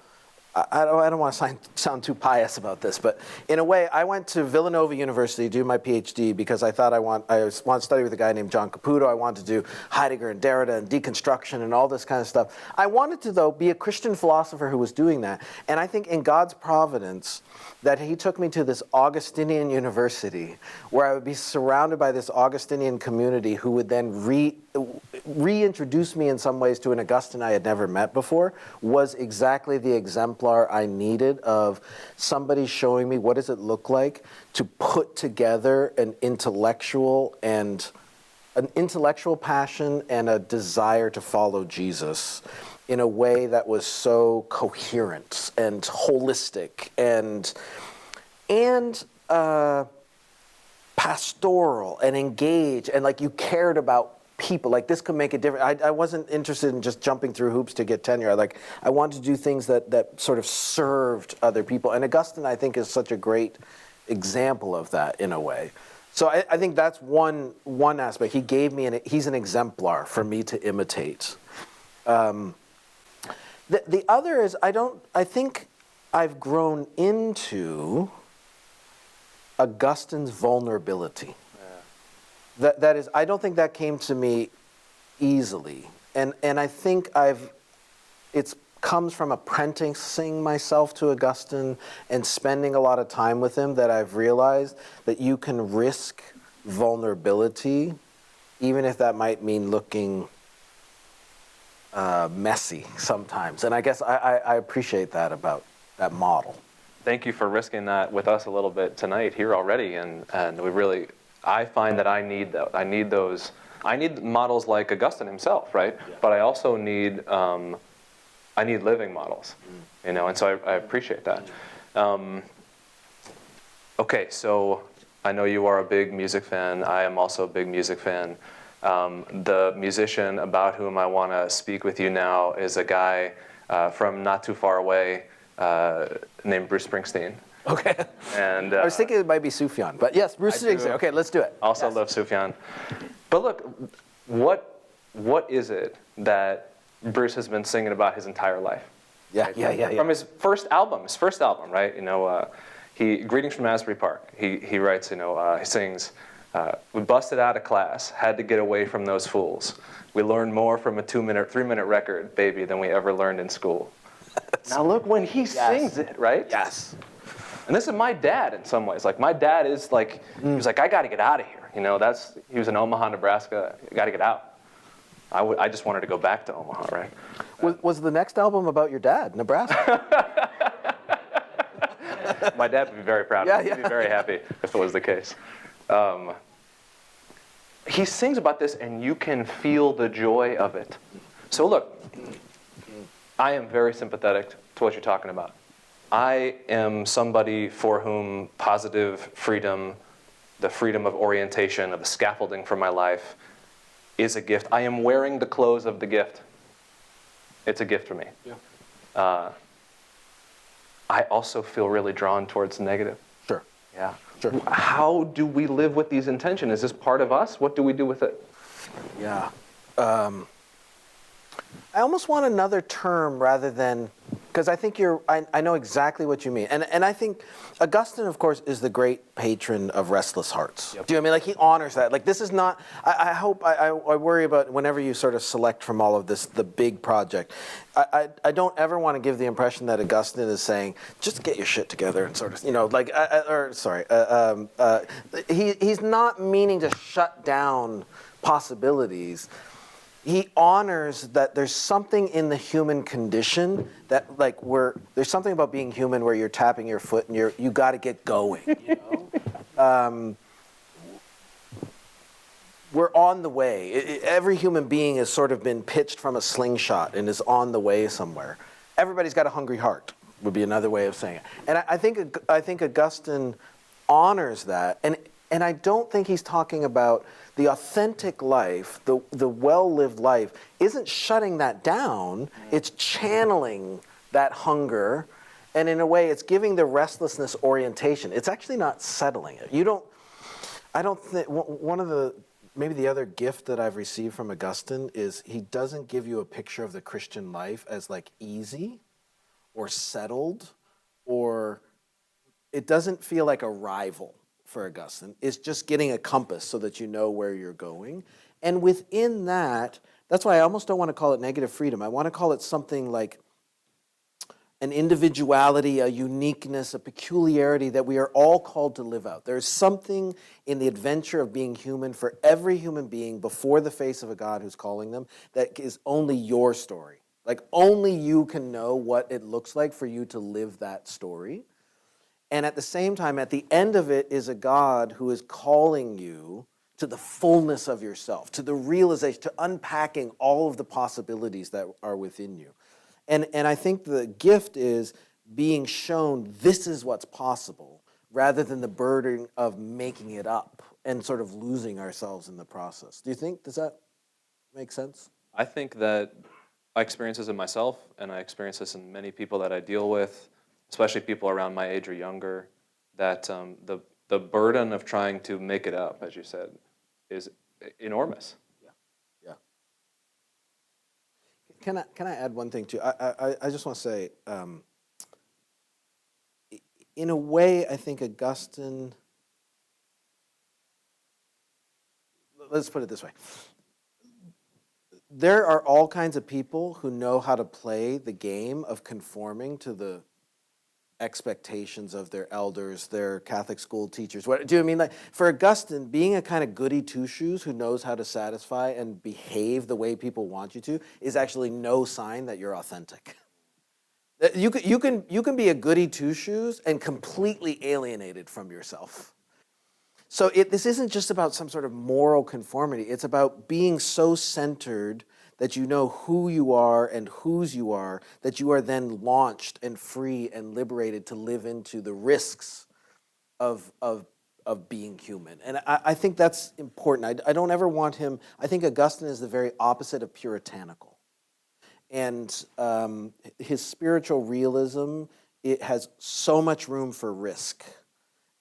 Speaker 2: I don't want to sound too pious about this, but in a way, I went to Villanova University to do my PhD because I thought I want to study with a guy named John Caputo. I wanted to do Heidegger and Derrida and deconstruction and all this kind of stuff. I wanted to, though, be a Christian philosopher who was doing that. And I think in God's providence that he took me to this Augustinian university where I would be surrounded by this Augustinian community who would then reintroduce me in some ways to an Augustine I had never met before, was exactly the exemplar I needed of somebody showing me what does it look like to put together an intellectual passion and a desire to follow Jesus in a way that was so coherent and holistic and pastoral and engaged, and like you cared about people. Like this could make a difference. I wasn't interested in just jumping through hoops to get tenure. I wanted to do things that sort of served other people. And Augustine, I think, is such a great example of that in a way. So I think that's one aspect. He gave me he's an exemplar for me to imitate. The other is I think I've grown into Augustine's vulnerability. Yeah. That is, I don't think that came to me easily. And I think it's comes from apprenticing myself to Augustine and spending a lot of time with him that I've realized that you can risk vulnerability, even if that might mean looking messy sometimes. And I guess I appreciate that about that model.
Speaker 3: Thank you for risking that with us a little bit tonight here already, and we really, I find that I need those. I need models like Augustine himself, right? Yeah. But I also need I need living models, you know, and so I appreciate that. Okay, so I know you are a big music fan. I am also a big music fan. The musician about whom I want to speak with you now is a guy from not too far away named Bruce Springsteen.
Speaker 2: Okay.
Speaker 3: And
Speaker 2: I was thinking it might be Sufjan, but yes, Bruce Springsteen. Okay, let's do it.
Speaker 3: Also
Speaker 2: yes.
Speaker 3: love Sufjan. But look, what is it that Bruce has been singing about his entire life?
Speaker 2: Yeah.
Speaker 3: From his first album, right? You know, Greetings from Asbury Park. He writes, you know, he sings, we busted out of class, had to get away from those fools. We learned more from a 3-minute record, baby, than we ever learned in school. Now look when he sings it, right?
Speaker 2: Yes.
Speaker 3: And this is my dad in some ways. Like my dad is like, he was like, I got to get out of here. You know, he was in Omaha, Nebraska. I got to get out. I just wanted to go back to Omaha, right?
Speaker 2: Was the next album about your dad, Nebraska?
Speaker 3: My dad would be very proud of me. He'd be very happy if it was the case. He sings about this, and you can feel the joy of it. So look, I am very sympathetic to what you're talking about. I am somebody for whom positive freedom, the freedom of orientation, of the scaffolding for my life, is a gift. I am wearing the clothes of the gift. It's a gift for me. Yeah. I also feel really drawn towards negative.
Speaker 2: Sure.
Speaker 3: Yeah.
Speaker 2: Sure.
Speaker 3: How do we live with these intentions? Is this part of us? What do we do with it?
Speaker 2: Yeah. I almost want another term rather than, because I think I know exactly what you mean. And I think Augustine, of course, is the great patron of restless hearts. Yep. Do you know what I mean? Like he honors that. Like this is not, I worry about whenever you sort of select from all of this, the big project, I don't ever want to give the impression that Augustine is saying, just get your shit together and sort of, you know, like, he's not meaning to shut down possibilities. He honors that there's something in the human condition that, like, there's something about being human where you're tapping your foot and you got to get going. You know? We're on the way. Every human being has sort of been pitched from a slingshot and is on the way somewhere. Everybody's got a hungry heart, would be another way of saying it. And I think Augustine honors that, and I don't think he's talking about the authentic life, the well-lived life, isn't shutting that down. It's channeling that hunger, and in a way, it's giving the restlessness orientation. It's actually not settling it. I don't think, maybe the other gift that I've received from Augustine is he doesn't give you a picture of the Christian life as like easy or settled, or it doesn't feel like a rival for Augustine. It's just getting a compass so that you know where you're going. And within that, that's why I almost don't want to call it negative freedom. I want to call it something like an individuality, a uniqueness, a peculiarity that we are all called to live out. There's something in the adventure of being human for every human being before the face of a God who's calling them that is only your story. Like only you can know what it looks like for you to live that story. And at the same time, at the end of it is a God who is calling you to the fullness of yourself, to the realization, to unpacking all of the possibilities that are within you. And I think the gift is being shown this is what's possible rather than the burden of making it up and sort of losing ourselves in the process. Do you think, does that make sense?
Speaker 3: I think that I experience this in myself, and I experience this in many people that I deal with, especially people around my age or younger, that the burden of trying to make it up, as you said, is enormous.
Speaker 2: Yeah. Can I add one thing too? I just want to say, in a way, I think Augustine, let's put it this way. There are all kinds of people who know how to play the game of conforming to the expectations of their elders, their Catholic school teachers. What do you mean? Like for Augustine, being a kind of goody two-shoes who knows how to satisfy and behave the way people want you to is actually no sign that you're authentic. You can be a goody two-shoes and completely alienated from yourself. So this isn't just about some sort of moral conformity. It's about being so centered that you know who you are and whose you are, that you are then launched and free and liberated to live into the risks of being human. And I think that's important. I don't ever want him, I think Augustine is the very opposite of puritanical. And his spiritual realism, it has so much room for risk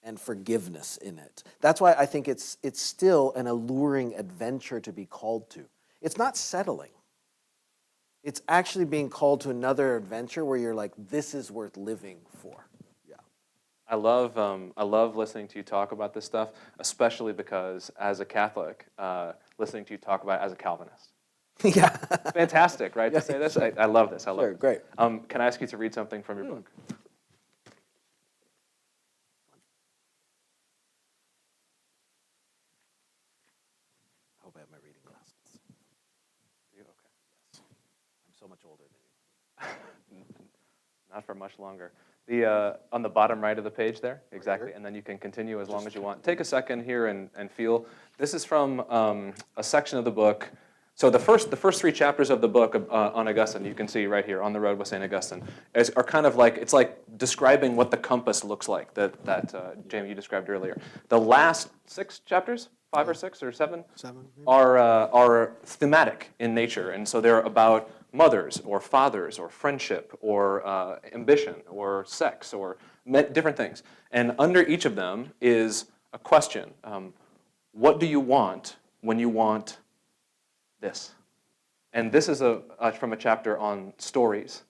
Speaker 2: and forgiveness in it. That's why I think it's still an alluring adventure to be called to. It's not settling. It's actually being called to another adventure where you're like, this is worth living for. Yeah.
Speaker 3: I love listening to you talk about this stuff, especially because as a Catholic, listening to you talk about it as a Calvinist.
Speaker 2: Yeah.
Speaker 3: Fantastic, right,
Speaker 2: Yeah,
Speaker 3: to say this?
Speaker 2: sure.
Speaker 3: I love this. I love
Speaker 2: Sure,
Speaker 3: this.
Speaker 2: great.
Speaker 3: Can I ask you to read something from your book?
Speaker 2: I hope I have my reading glasses.
Speaker 3: You okay?
Speaker 2: Yes. I'm so much older than you.
Speaker 3: Not for much longer. On the bottom right of the page there, exactly,
Speaker 2: here?
Speaker 3: and then you can continue as long as you want. Take a second here and feel. This is from a section of the book. So the first three chapters of the book on Augustine, you can see right here, On the Road with St. Augustine, are kind of like, it's like describing what the compass looks like that Jamie, you described earlier. The last 6 chapters, 5 or 6 or 7, are thematic in nature, and so they're about mothers or fathers or friendship or ambition or sex or different things. And under each of them is a question. What do you want when you want this? And this is from a chapter on stories.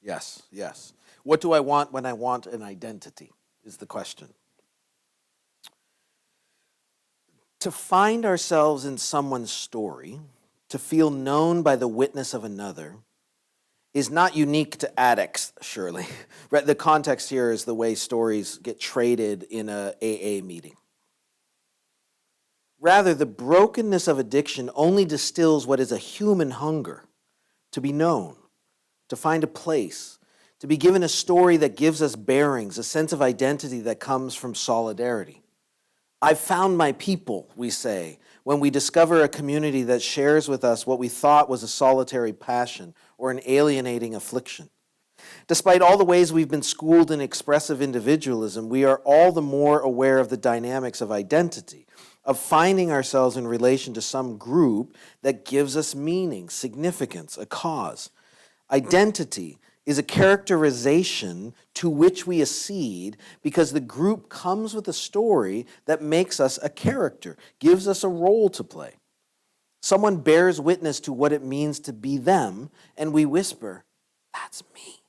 Speaker 2: Yes, yes. What do I want when I want an identity is the question. To find ourselves in someone's story, to feel known by the witness of another, is not unique to addicts, surely. The context here is the way stories get traded in a AA meeting. Rather, the brokenness of addiction only distills what is a human hunger, to be known, to find a place, to be given a story that gives us bearings, a sense of identity that comes from solidarity. I've found my people, we say, when we discover a community that shares with us what we thought was a solitary passion or an alienating affliction. Despite all the ways we've been schooled in expressive individualism, we are all the more aware of the dynamics of identity, of finding ourselves in relation to some group that gives us meaning, significance, a cause. Identity is a characterization to which we accede because the group comes with a story that makes us a character, gives us a role to play. Someone bears witness to what it means to be them, and we whisper, "That's me."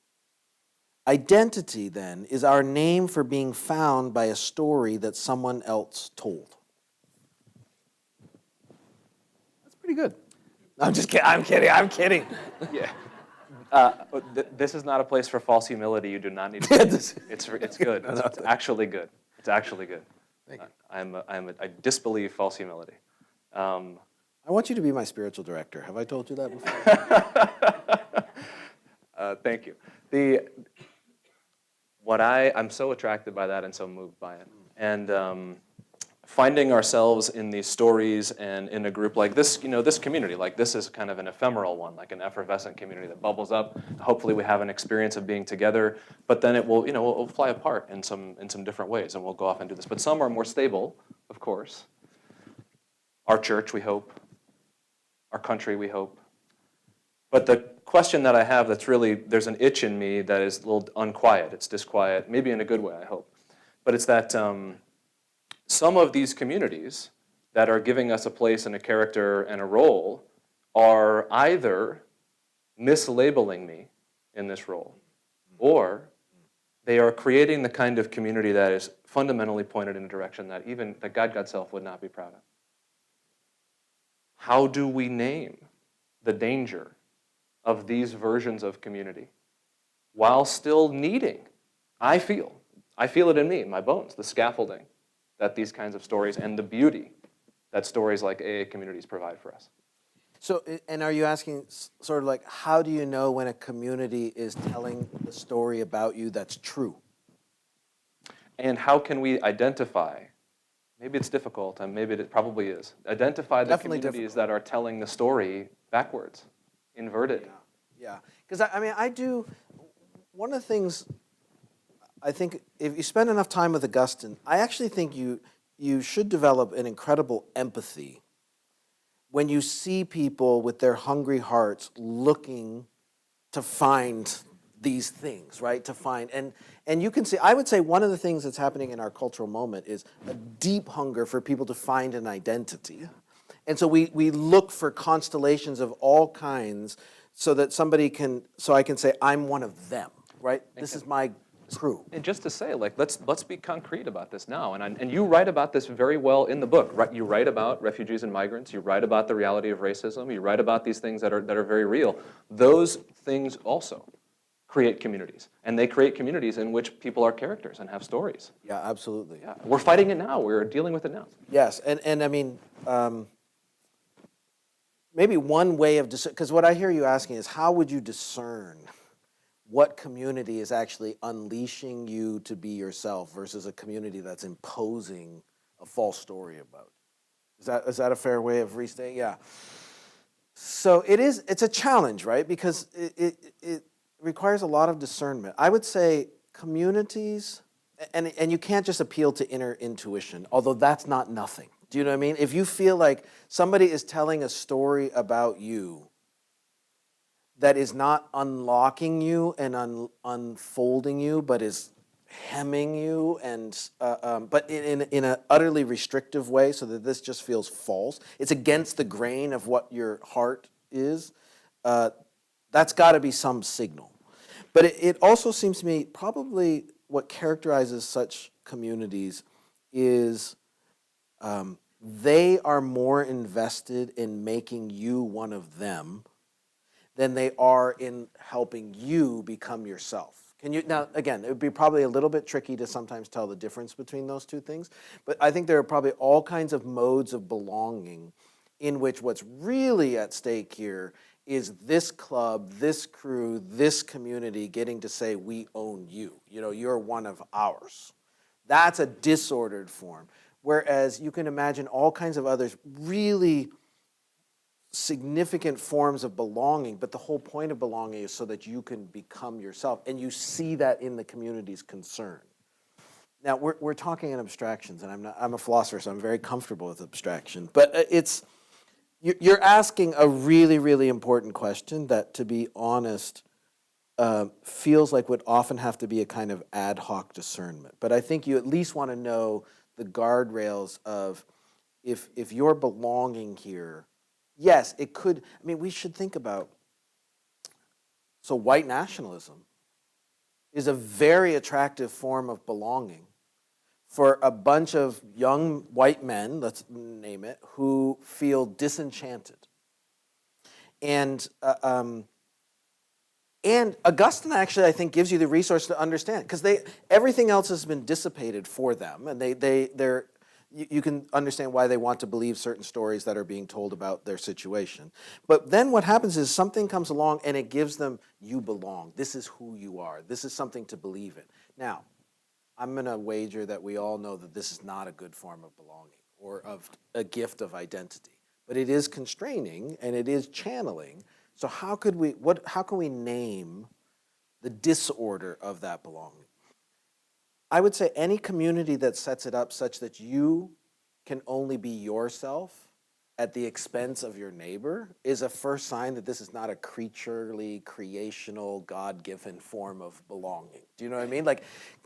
Speaker 2: Identity, then, is our name for being found by a story that someone else told. That's pretty good. I'm just kidding. I'm kidding.
Speaker 3: Yeah. This is not a place for false humility. You do not need to. It's good. It's actually good. It's actually good.
Speaker 2: Thank you.
Speaker 3: I disbelieve false humility.
Speaker 2: I want you to be my spiritual director. Have I told you that before?
Speaker 3: Thank you. I'm so attracted by that and so moved by it. And finding ourselves in these stories and in a group like this, this community, like this is kind of an ephemeral one, like an effervescent community that bubbles up. Hopefully we have an experience of being together, but then it will, will fly apart in some different ways, and we'll go off and do this. But some are more stable, of course. Our church, we hope. Our country, we hope. But the question that I have that's really, there's an itch in me that is a little unquiet. It's disquiet, maybe in a good way, I hope. But it's that some of these communities that are giving us a place and a character and a role are either mislabeling me in this role, or they are creating the kind of community that is fundamentally pointed in a direction that even the God self would not be proud of. How do we name the danger of these versions of community while still needing, I feel it in me, in my bones, the scaffolding that these kinds of stories and the beauty that stories like AA communities provide for us?
Speaker 2: So, and are you asking sort of like, how do you know when a community is telling the story about you that's true?
Speaker 3: And how can we identify, maybe it's difficult, and maybe it probably is, identify the
Speaker 2: Definitely
Speaker 3: communities
Speaker 2: difficult.
Speaker 3: that are telling the story backwards, inverted.
Speaker 2: Yeah, because I do, one of the things, I think if you spend enough time with Agustin, I actually think you should develop an incredible empathy when you see people with their hungry hearts looking to find these things, right? To find, and you can see, I would say one of the things that's happening in our cultural moment is a deep hunger for people to find an identity. And so we look for constellations of all kinds so that I can say, I'm one of them, right? This is my crew.
Speaker 3: And just to say, like, let's be concrete about this now. And you write about this very well in the book. Right? You write about refugees and migrants. You write about the reality of racism. You write about these things that are very real. Those things also create communities, and they create communities in which people are characters and have stories.
Speaker 2: Yeah, absolutely.
Speaker 3: Yeah, we're fighting it now. We're dealing with it now.
Speaker 2: Yes, and I mean, maybe one way of because what I hear you asking is, how would you discern what community is actually unleashing you to be yourself versus a community that's imposing a false story about you? Is that a fair way of restating? Yeah. So it's a challenge, right? Because it requires a lot of discernment. I would say communities, and you can't just appeal to inner intuition, although that's not nothing. Do you know what I mean? If you feel like somebody is telling a story about you that is not unlocking you and unfolding you, but is hemming you, and but in an utterly restrictive way, so that this just feels false. It's against the grain of what your heart is. That's got to be some signal. But it also seems to me probably what characterizes such communities is they are more invested in making you one of them than they are in helping you become yourself. Can you, now again, it would be probably a little bit tricky to sometimes tell the difference between those two things, but I think there are probably all kinds of modes of belonging in which what's really at stake here is this club, this crew, this community getting to say, we own you. You're one of ours. That's a disordered form. Whereas you can imagine all kinds of others really significant forms of belonging, but the whole point of belonging is so that you can become yourself, and you see that in the community's concern. Now, we're talking in abstractions, and I'm a philosopher, so I'm very comfortable with abstraction, but you're asking a really, really important question that, to be honest, feels like would often have to be a kind of ad hoc discernment. But I think you at least want to know the guardrails of if you're belonging here. Yes, it could. I mean, we should think about, so white nationalism is a very attractive form of belonging for a bunch of young white men, let's name it, who feel disenchanted. And Augustine actually, I think, gives you the resource to understand, because everything else has been dissipated for them, and you can understand why they want to believe certain stories that are being told about their situation. But then what happens is something comes along and it gives them, you belong. This is who you are. This is something to believe in. Now, I'm going to wager that we all know that this is not a good form of belonging or of a gift of identity. But it is constraining and it is channeling. So how can we name the disorder of that belonging? I would say any community that sets it up such that you can only be yourself at the expense of your neighbor is a first sign that this is not a creaturely, creational, God-given form of belonging. Do you know what I mean? Like,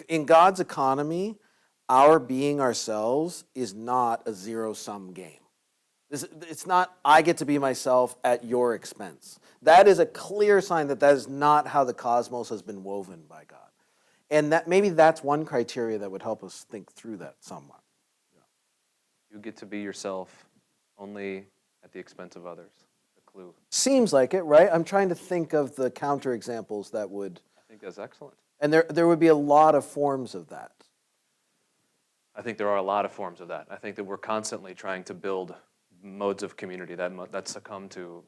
Speaker 2: in God's economy, our being ourselves is not a zero-sum game. It's not, I get to be myself at your expense. That is a clear sign that that is not how the cosmos has been woven by God. And that maybe that's one criteria that would help us think through that somewhat.
Speaker 3: You get to be yourself only at the expense of others. A clue.
Speaker 2: Seems like it, right? I'm trying to think of the counterexamples that would.
Speaker 3: I think that's excellent.
Speaker 2: And there would be a lot of forms of that.
Speaker 3: I think there are a lot of forms of that. I think that we're constantly trying to build modes of community that succumb to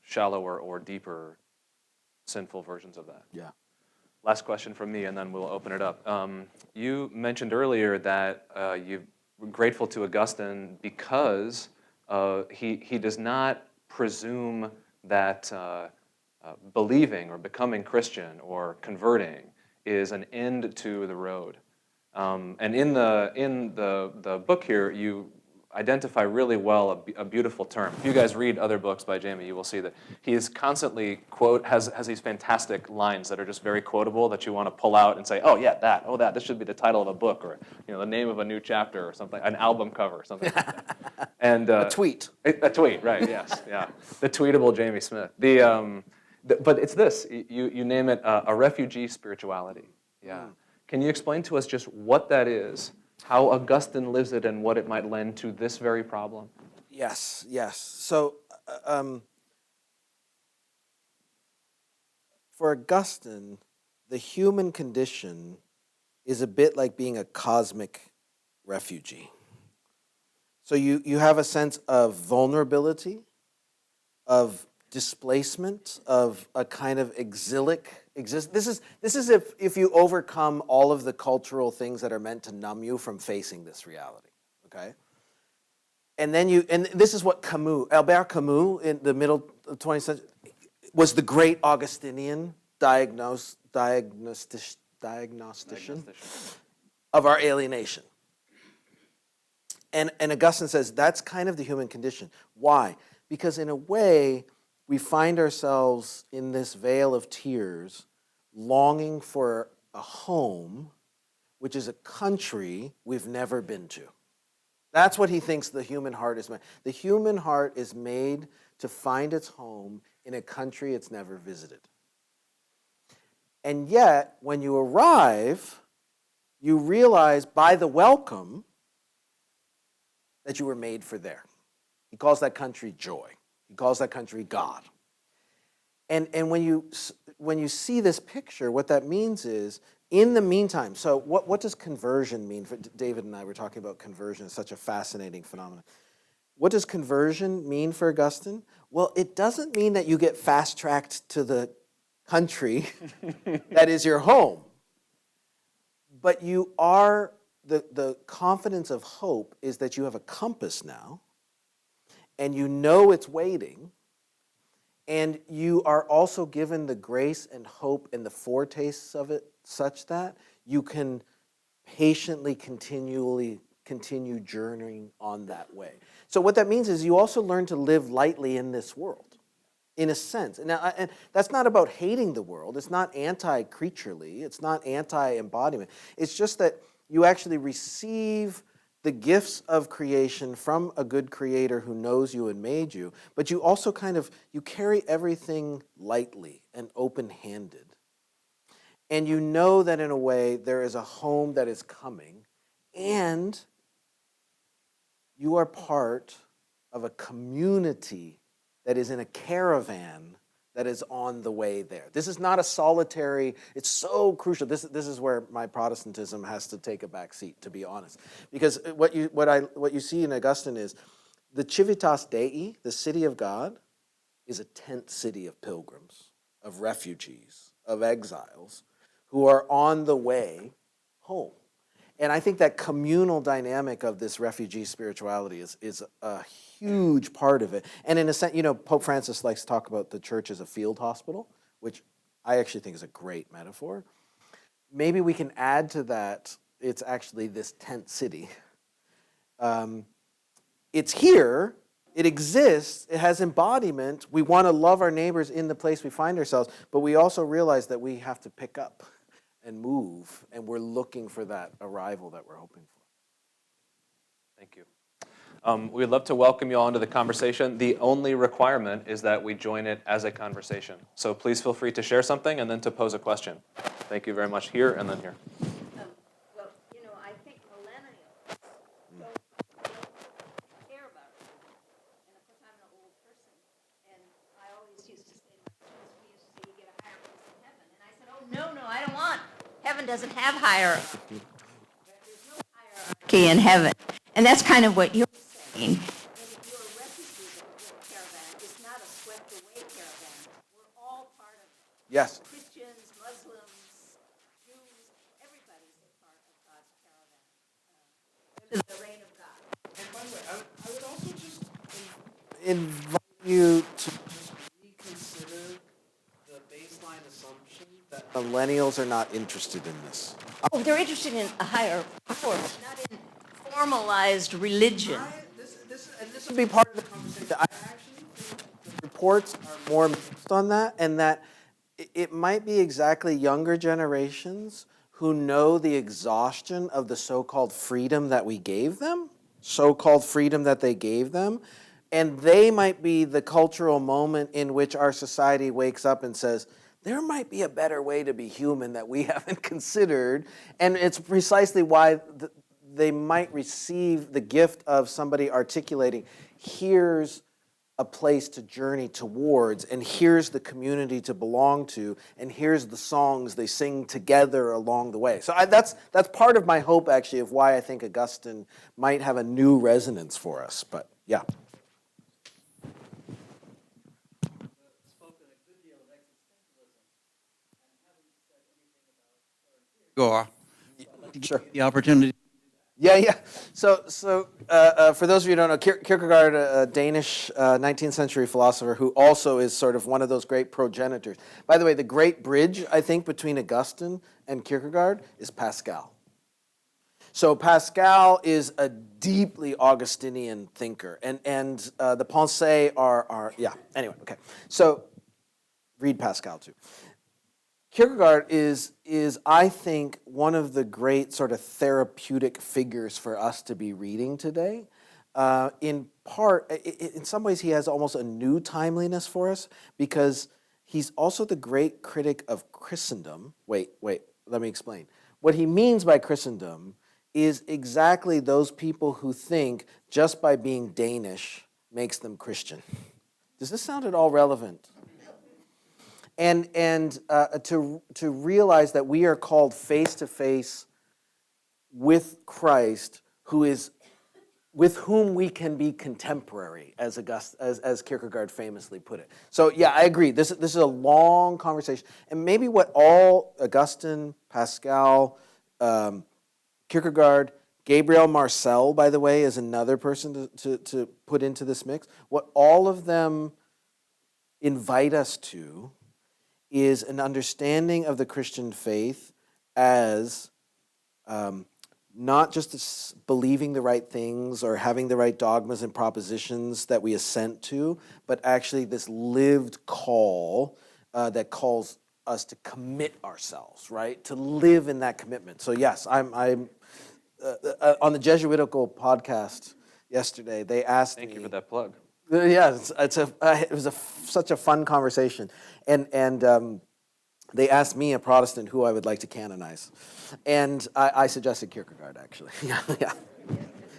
Speaker 3: shallower or deeper sinful versions of that.
Speaker 2: Yeah.
Speaker 3: Last question from me, and then we'll open it up. You mentioned earlier that you're grateful to Agustin because he does not presume that believing or becoming Christian or converting is an end to the road. And in the book here, you identify really well a beautiful term. If you guys read other books by Jamie, you will see that he is constantly has these fantastic lines that are just very quotable that you want to pull out and say, oh yeah, that, this should be the title of a book, or the name of a new chapter or something, an album cover or something like that. And
Speaker 2: a tweet.
Speaker 3: A tweet, right, yes, yeah. The tweetable Jamie Smith. But it's this, you name it a refugee spirituality. Yeah. Can you explain to us just what that is, how Augustine lives it, and what it might lend to this very problem?
Speaker 2: Yes. So for Augustine, the human condition is a bit like being a cosmic refugee. So you have a sense of vulnerability, of displacement, of a kind of exilic existence. This is if you overcome all of the cultural things that are meant to numb you from facing this reality, okay? And this is what Albert Camus in the middle of the 20th century was the great Augustinian diagnostician of our alienation. And Augustine says that's kind of the human condition. Why? Because in a way, we find ourselves in this vale of tears, longing for a home, which is a country we've never been to. That's what he thinks the human heart is made. The human heart is made to find its home in a country it's never visited. And yet, when you arrive, you realize by the welcome that you were made for there. He calls that country joy. He calls that country God. And when you see this picture, what that means is, in the meantime, so what does conversion mean? David and I were talking about conversion. It's such a fascinating phenomenon. What does conversion mean for Augustine? Well, it doesn't mean that you get fast-tracked to the country that is your home. But you are, the confidence of hope is that you have a compass now, and you know it's waiting, and you are also given the grace and hope and the foretastes of it such that you can patiently, continue journeying on that way. So what that means is you also learn to live lightly in this world, in a sense. And that's not about hating the world. It's not anti-creaturely. It's not anti-embodiment. It's just that you actually receive the gifts of creation from a good creator who knows you and made you, but you also you carry everything lightly and open-handed. And you know that in a way there is a home that is coming, and you are part of a community that is in a caravan that is on the way there. This is not a solitary, it's so crucial. This is where my Protestantism has to take a back seat, to be honest. Because what you see in Agustin is the Civitas Dei, the city of God, is a tent city of pilgrims, of refugees, of exiles who are on the way home. And I think that communal dynamic of this refugee spirituality is a huge part of it. And in a sense, Pope Francis likes to talk about the church as a field hospital, which I actually think is a great metaphor. Maybe we can add to that, it's actually this tent city. It's here, it exists, it has embodiment. We want to love our neighbors in the place we find ourselves, but we also realize that we have to pick up and move, and we're looking for that arrival that we're hoping for.
Speaker 3: Thank you. We'd love to welcome you all into the conversation. The only requirement is that we join it as a conversation. So please feel free to share something and then to pose a question. Thank you very much here and then here.
Speaker 4: Well, I think millennials don't care about it. And of course, I'm an old person, and I always used to say to my students, we used to say, you get a higher place in heaven. And I said, oh, no, I don't want. Heaven doesn't have hierarchy. There's no hierarchy in heaven. And that's kind of what you're saying. And if you're a refugee caravan, it's not a swept-away caravan. We're all part of it.
Speaker 2: Yes.
Speaker 4: Christians, Muslims, Jews, everybody's a part of God's caravan. This is the reign of God.
Speaker 2: And by the way, I would also just invite you to reconsider the baseline assumption that millennials are not interested in this.
Speaker 4: Oh, they're interested in a higher power, not in formalized religion.
Speaker 2: This would be part of the conversation. I actually think the reports are more mixed on that, and that it might be exactly younger generations who know the exhaustion of the so-called freedom that we gave them, so-called freedom that they gave them, and they might be the cultural moment in which our society wakes up and says, there might be a better way to be human that we haven't considered, and it's precisely why they might receive the gift of somebody articulating, here's a place to journey towards, and here's the community to belong to, and here's the songs they sing together along the way. So that's part of my hope, actually, of why I think Augustine might have a new resonance for us. But yeah.
Speaker 5: Gilger,
Speaker 2: Sure.
Speaker 5: the opportunity.
Speaker 2: Yeah. So for those of you who don't know, Kierkegaard, a Danish 19th century philosopher who also is sort of one of those great progenitors. By the way, the great bridge, I think, between Augustine and Kierkegaard is Pascal. So Pascal is a deeply Augustinian thinker, and the Pensées are anyway, okay. So read Pascal too. Kierkegaard is I think one of the great sort of therapeutic figures for us to be reading today. In part, in some ways, he has almost a new timeliness for us because he's also the great critic of Christendom. Wait, let me explain. What he means by Christendom is exactly those people who think just by being Danish makes them Christian. Does this sound at all relevant? And to realize that we are called face to face with Christ, with whom we can be contemporary, as Kierkegaard famously put it. So yeah, I agree. This is a long conversation, and maybe what all Augustine, Pascal, Kierkegaard, Gabriel Marcel, by the way, is another person to put into this mix. What all of them invite us to is an understanding of the Christian faith as not just believing the right things or having the right dogmas and propositions that we assent to, but actually this lived call that calls us to commit ourselves, right? To live in that commitment. So yes, I'm on the Jesuitical podcast yesterday, they asked me.
Speaker 3: Thank you for that plug.
Speaker 2: Yeah, it was such a fun conversation, and they asked me, a Protestant, who I would like to canonize. And I suggested Kierkegaard, actually. Yeah.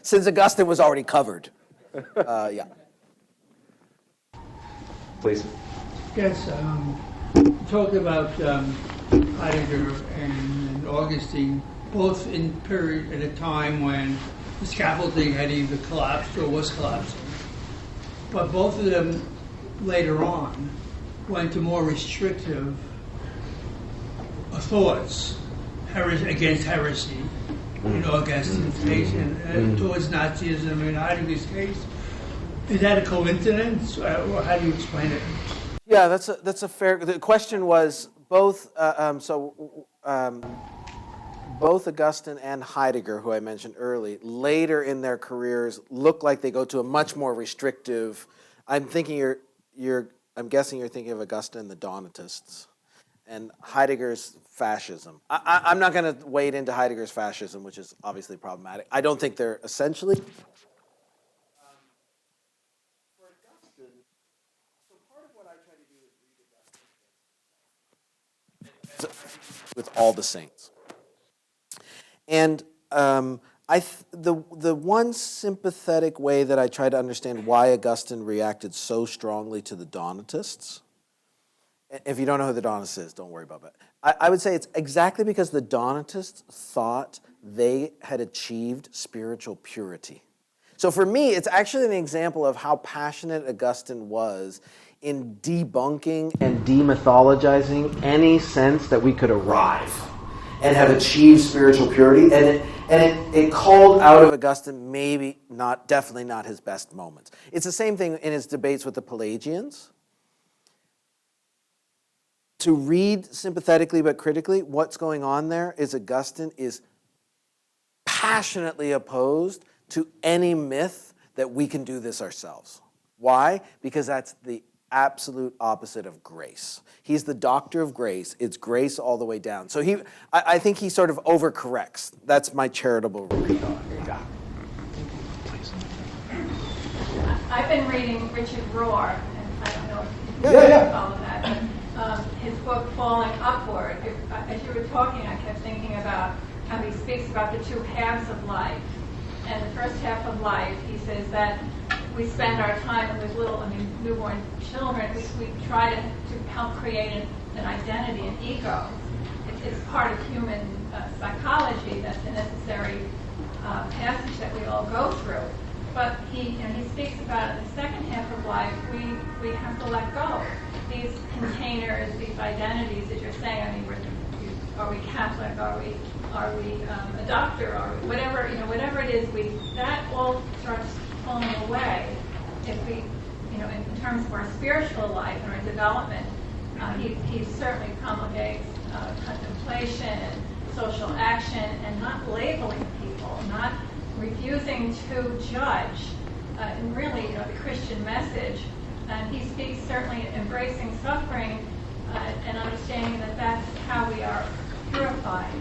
Speaker 2: Since Augustine was already covered. Yeah.
Speaker 3: Please.
Speaker 5: Yes, you talked about Heidegger and Augustine, both in period at a time when the scaffolding had either collapsed or was collapsing. But both of them later on went to more restrictive thoughts against heresy in Augustine's case and towards Nazism in Heidegger's case. Is that a coincidence, or how do you explain it?
Speaker 2: Yeah, that's a fair. The question was both. Both Augustine and Heidegger, who I mentioned early, later in their careers look like they go to a much more restrictive. I'm guessing you're thinking of Augustine and the Donatists, and Heidegger's fascism. I'm not going to wade into Heidegger's fascism, which is obviously problematic. I don't think they're essentially. For Augustine, so part of what I try to do is read Augustine with all the saints. And the one sympathetic way that I try to understand why Augustine reacted so strongly to the Donatists, if you don't know who the Donatist is, don't worry about that. I would say it's exactly because the Donatists thought they had achieved spiritual purity. So for me, it's actually an example of how passionate Augustine was in debunking and demythologizing any sense that we could arrive and have achieved spiritual purity. And it called out of Augustine definitely not his best moments. It's the same thing in his debates with the Pelagians. To read sympathetically but critically, what's going on there is Augustine is passionately opposed to any myth that we can do this ourselves. Why? Because that's the absolute opposite of grace. He's the doctor of grace. It's grace all the way down. So I think he sort of overcorrects. That's my charitable read on it. Yeah.
Speaker 6: I've been reading Richard Rohr, and I don't know if you follow that, but his book, Falling Upward. As you were talking, I kept thinking about how he speaks about the two halves of life. And the first half of life, he says that we spend our time with newborn children. We try to help create an identity, an ego. It's part of human psychology. That's a necessary passage that we all go through. But he speaks about in the second half of life, we have to let go. These containers, these identities that you're saying. Are we Catholic? Are we a doctor? Are we whatever it is? That all starts falling away if we, in terms of our spiritual life and our development. He certainly promulgates contemplation and social action and not labeling people, not refusing to judge, and really, the Christian message. And he speaks certainly embracing suffering and understanding that that's how we are purified.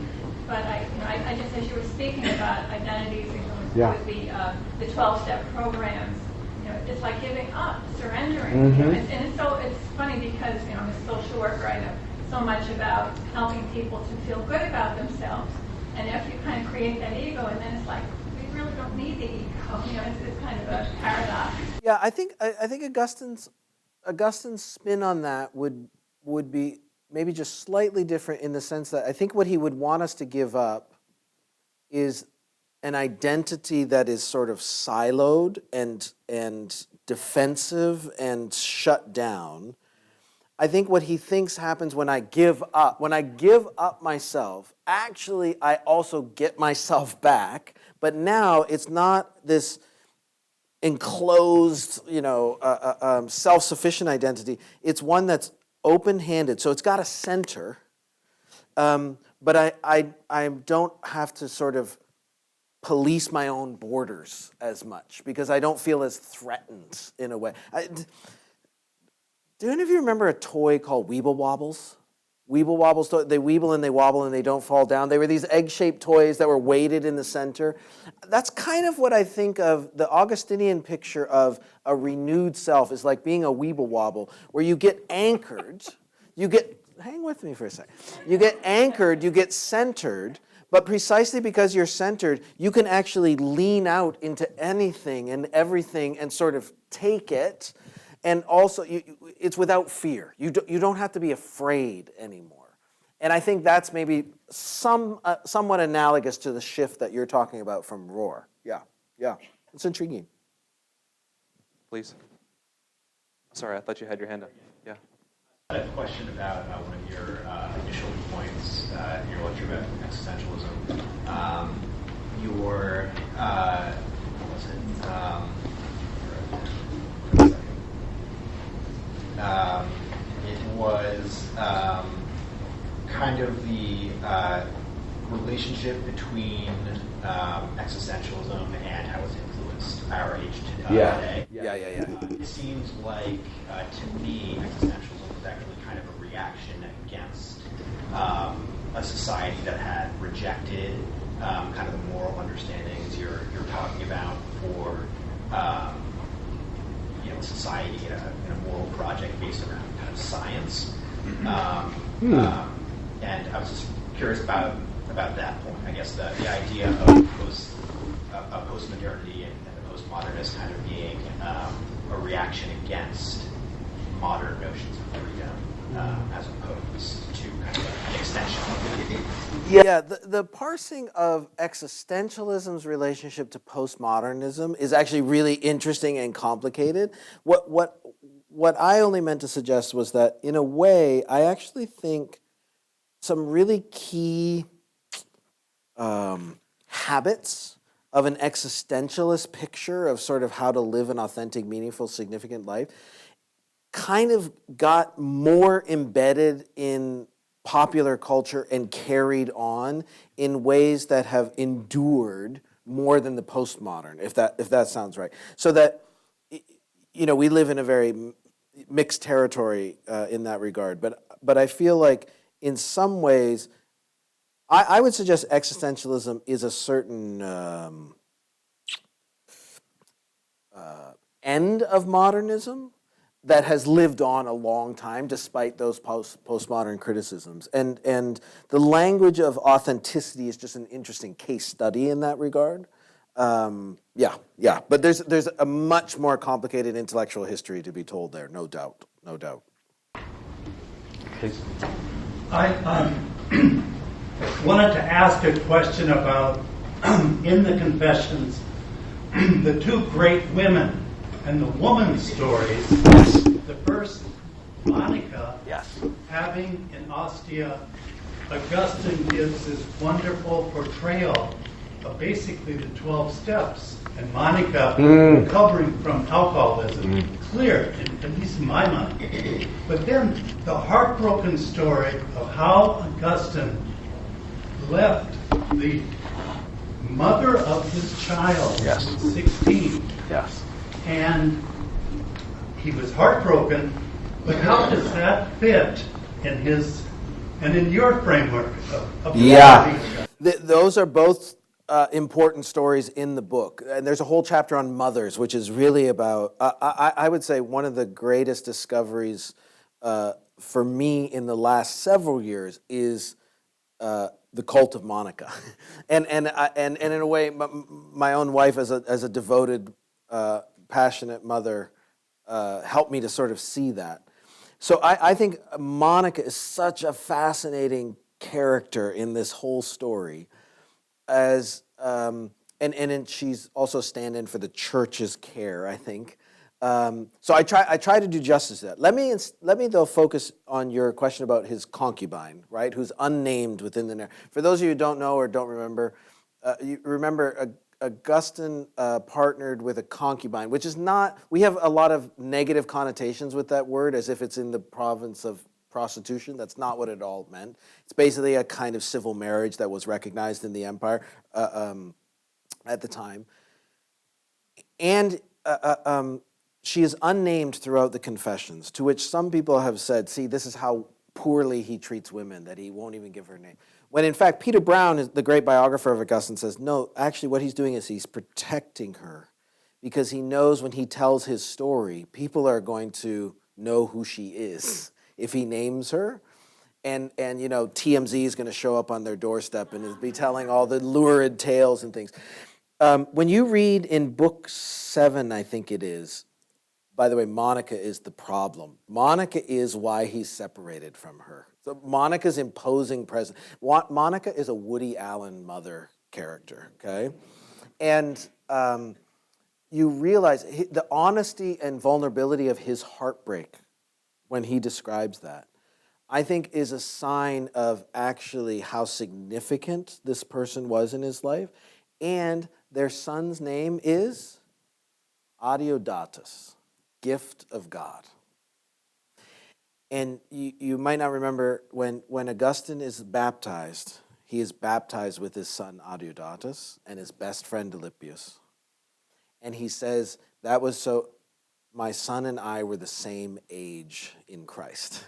Speaker 6: But I just, as you were speaking about identities and going through the 12-step programs, it's like giving up, surrendering. And it's funny because I'm a social worker. I know so much about helping people to feel good about themselves. And if you kind of create that ego, and then it's like we really don't need the ego. It's kind of a paradox.
Speaker 2: Yeah, I think Augustine's spin on that would be maybe just slightly different in the sense that I think what he would want us to give up is an identity that is sort of siloed and defensive and shut down. I think what he thinks happens when I give up myself, actually I also get myself back, but now it's not this enclosed, self-sufficient identity. It's one that's open-handed, so it's got a center, but I don't have to sort of police my own borders as much because I don't feel as threatened in a way. Do any of you remember a toy called Weeble Wobbles? Weeble Wobbles, they weeble and they wobble and they don't fall down. They were these egg-shaped toys that were weighted in the center. That's kind of what I think of the Augustinian picture of a renewed self is like being a Weeble Wobble, where you get anchored, you get hang with me for a second. You get anchored, you get centered, but precisely because you're centered, you can actually lean out into anything and everything and sort of take it. And also, it's without fear. You don't have to be afraid anymore. And I think that's maybe somewhat analogous to the shift that you're talking about from Roar. Yeah, it's intriguing.
Speaker 3: Please. Sorry, I thought you had your hand up. Yeah.
Speaker 7: I have a question about one of your initial points in your lecture about existentialism. What was it? It was kind of the relationship between existentialism and how it's influenced our age today.
Speaker 2: Yeah.
Speaker 7: It seems like, to me, existentialism was actually kind of a reaction against a society that had rejected kind of the moral understandings you're talking about for a society in a moral project based around kind of science. And I was just curious about that point. I guess the idea of postmodernity and the postmodernist kind of being a reaction against modern notions of freedom as opposed to kind of an extension of it.
Speaker 2: Yeah, the parsing of existentialism's relationship to postmodernism is actually really interesting and complicated. What I only meant to suggest was that, in a way, I actually think some really key habits of an existentialist picture of sort of how to live an authentic, meaningful, significant life kind of got more embedded in popular culture and carried on in ways that have endured more than the postmodern, if that sounds right. So that, we live in a very mixed territory in that regard. But I feel like in some ways, I would suggest existentialism is a certain end of modernism that has lived on a long time despite those postmodern criticisms. And the language of authenticity is just an interesting case study in that regard. Yeah. But there's a much more complicated intellectual history to be told there, no doubt.
Speaker 3: Please.
Speaker 8: I wanted to ask a question about, in the Confessions, the two great women and the woman's stories. The first, Monica, having in Ostia, Augustine gives this wonderful portrayal of basically the 12 steps, and Monica recovering from alcoholism, clear, at least in my mind. But then the heartbroken story of how Augustine left the mother of his child, who was 16. And he was heartbroken, but how does that fit in his and in your framework of
Speaker 2: Those are both important stories in the book. And there's a whole chapter on mothers, which is really about, I would say, one of the greatest discoveries for me in the last several years is the cult of Monica. and in a way, my own wife, as a devoted, passionate mother, helped me to sort of see that. So I think Monica is such a fascinating character in this whole story, as and she's also stand-in for the church's care, I think. So I try to do justice to that. Let me though focus on your question about his concubine, right? Who's unnamed within the narrative. For those of you who don't know or don't remember, you remember Agustin partnered with a concubine, which is not. We have a lot of negative connotations with that word, as if it's in the province of prostitution. That's not what it all meant. It's basically a kind of civil marriage that was recognized in the empire at the time, and she is unnamed throughout the Confessions, to which some people have said, see, this is how poorly he treats women, that he won't even give her name. When in fact, Peter Brown, the great biographer of Augustine, says, no, actually what he's doing is he's protecting her, because he knows when he tells his story, people are going to know who she is if he names her. and TMZ is going to show up on their doorstep and be telling all the lurid tales and things. When you read in book 7, I think it is, by the way, Monica is the problem. Monica is why he's separated from her. So Monica's imposing presence. Monica is a Woody Allen mother character, okay? And you realize the honesty and vulnerability of his heartbreak when he describes that, I think is a sign of actually how significant this person was in his life. And their son's name is Adeodatus, gift of God. And you might not remember when Agustin is baptized, he is baptized with his son Adeodatus and his best friend Alypius. And he says, that was so my son and I were the same age in Christ.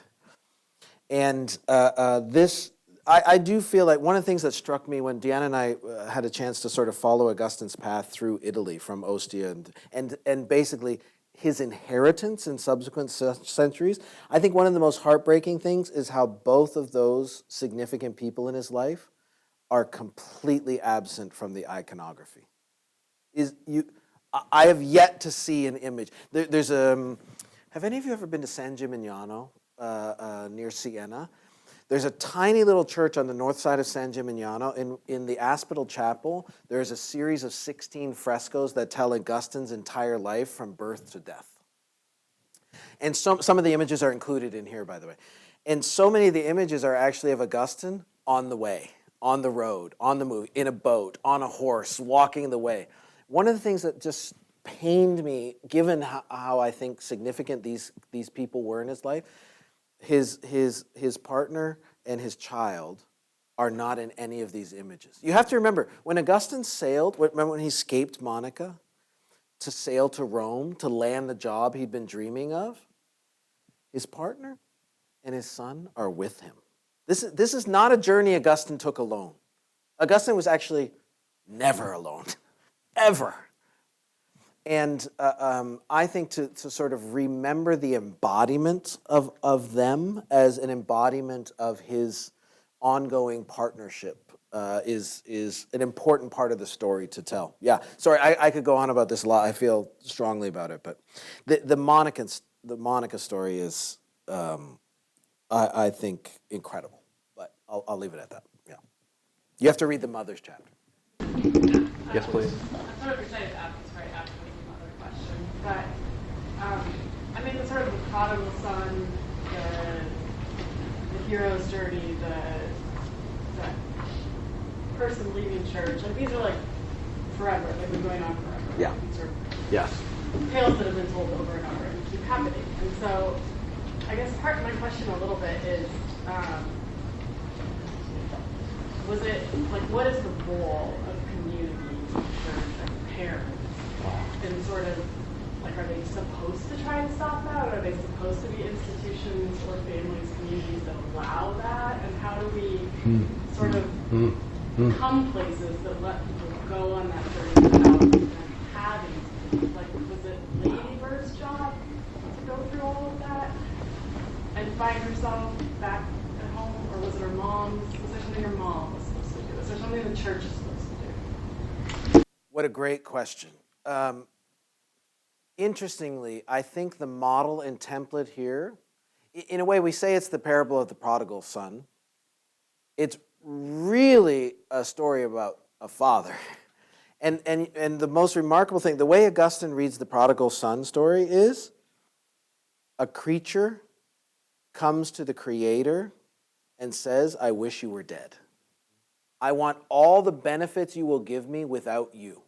Speaker 2: And I do feel like one of the things that struck me when Deanna and I had a chance to sort of follow Augustine's path through Italy from Ostia and basically his inheritance in subsequent centuries, I think one of the most heartbreaking things is how both of those significant people in his life are completely absent from the iconography. I have yet to see an image. There's have any of you ever been to San Gimignano near Siena? There's a tiny little church on the north side of San Gimignano. In the Aspidal Chapel, there's a series of 16 frescoes that tell Augustine's entire life from birth to death. And some of the images are included in here, by the way. And so many of the images are actually of Augustine on the way, on the road, on the move, in a boat, on a horse, walking the way. One of the things that just pained me, given how I think significant these people were in his life, his partner and his child are not in any of these images. You have to remember, when Augustine sailed, remember when he escaped Monica to sail to Rome, to land the job he'd been dreaming of? His partner and his son are with him. This is not a journey Augustine took alone. Augustine was actually never alone, ever. And I think to sort of remember the embodiment of them as an embodiment of his ongoing partnership is an important part of the story to tell. Yeah, sorry, I could go on about this a lot. I feel strongly about it, but the Monica story is, I think, incredible. But I'll leave it at that. Yeah, you have to read the Mother's chapter.
Speaker 3: Yes, please.
Speaker 9: I'm sort of excited to ask this right after the mother question, but I mean, the sort of the prodigal son, the hero's journey, the person leaving church, like these are like forever. They've been going on forever.
Speaker 2: Yeah.
Speaker 9: These are
Speaker 2: Yes.
Speaker 9: tales that have been told over and over and keep happening. And so, I guess part of my question a little bit is, was it like what is the role of community, church, and parents, and sort of like are they supposed to try to stop that, or are they supposed to be institutions or families, communities that allow that, and how do we sort of come places that let people go on that journey without even having to? Like, was it Lady Bird's job to go through all of that and find herself back at home, or was it her mom's? Was there something her mom was supposed to do? Is there something the church is supposed to do?
Speaker 2: What a great question. Interestingly, I think the model and template here, in a way we say it's the parable of the prodigal son. It's really a story about a father. And the most remarkable thing, the way Augustine reads the prodigal son story is a creature comes to the creator and says, I wish you were dead. I want all the benefits you will give me without you.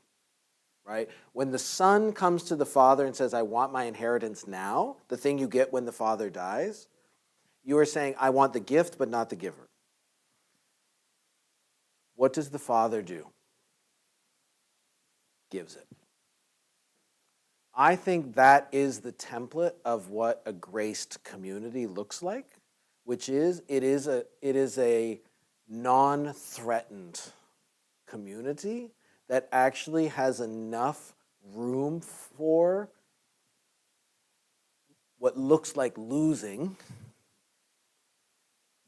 Speaker 2: Right? When the son comes to the father and says, I want my inheritance now, the thing you get when the father dies, you are saying, I want the gift but not the giver. What does the father do? Gives it. I think that is the template of what a graced community looks like, which is it is a non-threatened community that actually has enough room for what looks like losing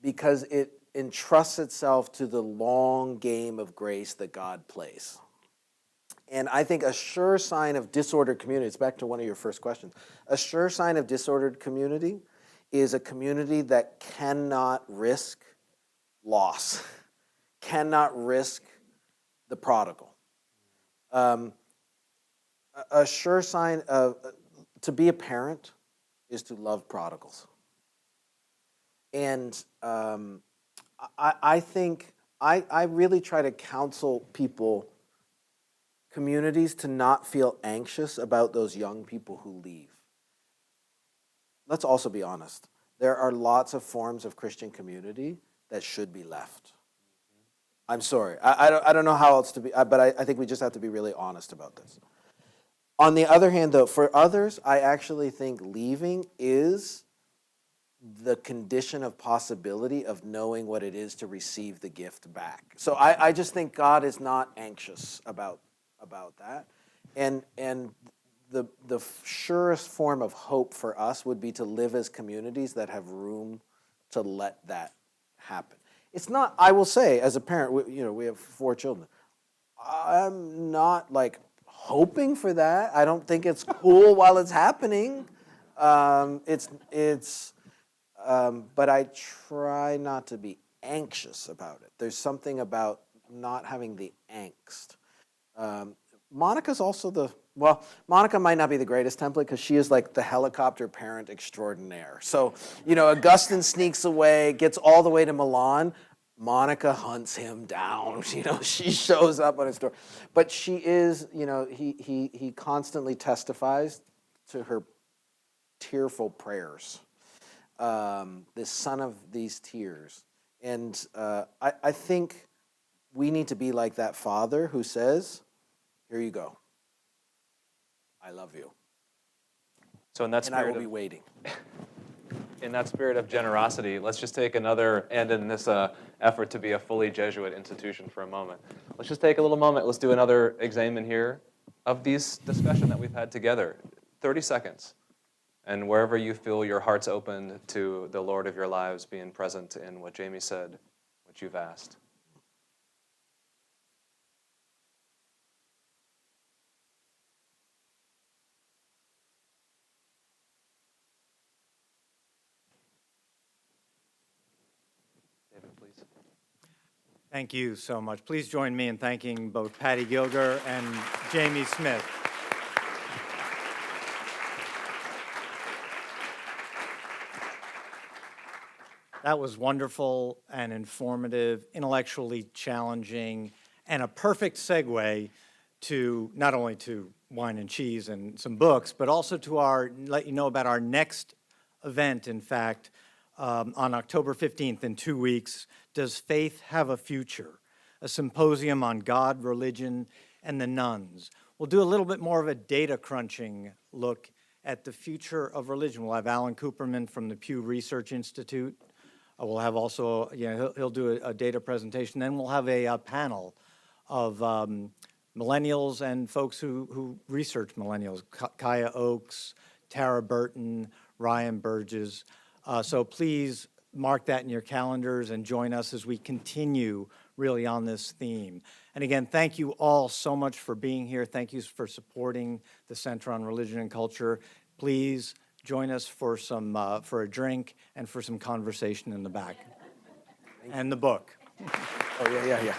Speaker 2: because it entrusts itself to the long game of grace that God plays. And I think a sure sign of disordered community, it's back to one of your first questions, a sure sign of disordered community is a community that cannot risk loss, cannot risk the prodigal. A sure sign of, to be a parent is to love prodigals. And I think, I really try to counsel people, communities, to not feel anxious about those young people who leave. Let's also be honest. There are lots of forms of Christian community that should be left. I'm sorry. I don't know how else to be, but I think we just have to be really honest about this. On the other hand, though, for others, I actually think leaving is the condition of possibility of knowing what it is to receive the gift back. So I just think God is not anxious about that. And the surest form of hope for us would be to live as communities that have room to let that happen. It's not, I will say, as a parent, we have 4 children. I'm not like hoping for that. I don't think it's cool while it's happening. But I try not to be anxious about it. There's something about not having the angst. Monica's also Monica might not be the greatest template because she is like the helicopter parent extraordinaire. So, Agustin sneaks away, gets all the way to Milan. Monica hunts him down. She shows up on his door. But she is, he constantly testifies to her tearful prayers. The son of these tears. And I think we need to be like that father who says, here you go. I love you.
Speaker 3: So in that
Speaker 2: and I
Speaker 3: spirit
Speaker 2: will be waiting.
Speaker 3: In that spirit of generosity, let's just take another, and in this effort to be a fully Jesuit institution for a moment, let's just take a little moment. Let's do another examen here of these discussion that we've had together. 30 seconds. And wherever you feel your heart's open to the Lord of your lives being present in what Jamie said, what you've asked. David, please.
Speaker 1: Thank you so much. Please join me in thanking both Paddy Gilger and Jamie Smith. That was wonderful and informative, intellectually challenging, and a perfect segue to not only to wine and cheese and some books, but also to let you know about our next event, in fact, on October 15th in 2 weeks, Does Faith Have a Future? A symposium on God, religion, and the nuns. We'll do a little bit more of a data crunching look at the future of religion. We'll have Alan Cooperman from the Pew Research Institute. We'll have also, he'll do a data presentation. Then we'll have a panel of millennials and folks who research millennials. Kaya Oakes, Tara Burton, Ryan Burgess. So please mark that in your calendars and join us as we continue really on this theme. And again, thank you all so much for being here. Thank you for supporting the Center on Religion and Culture. Please join us for a drink and for some conversation in the back. And the book.
Speaker 2: Oh, yeah.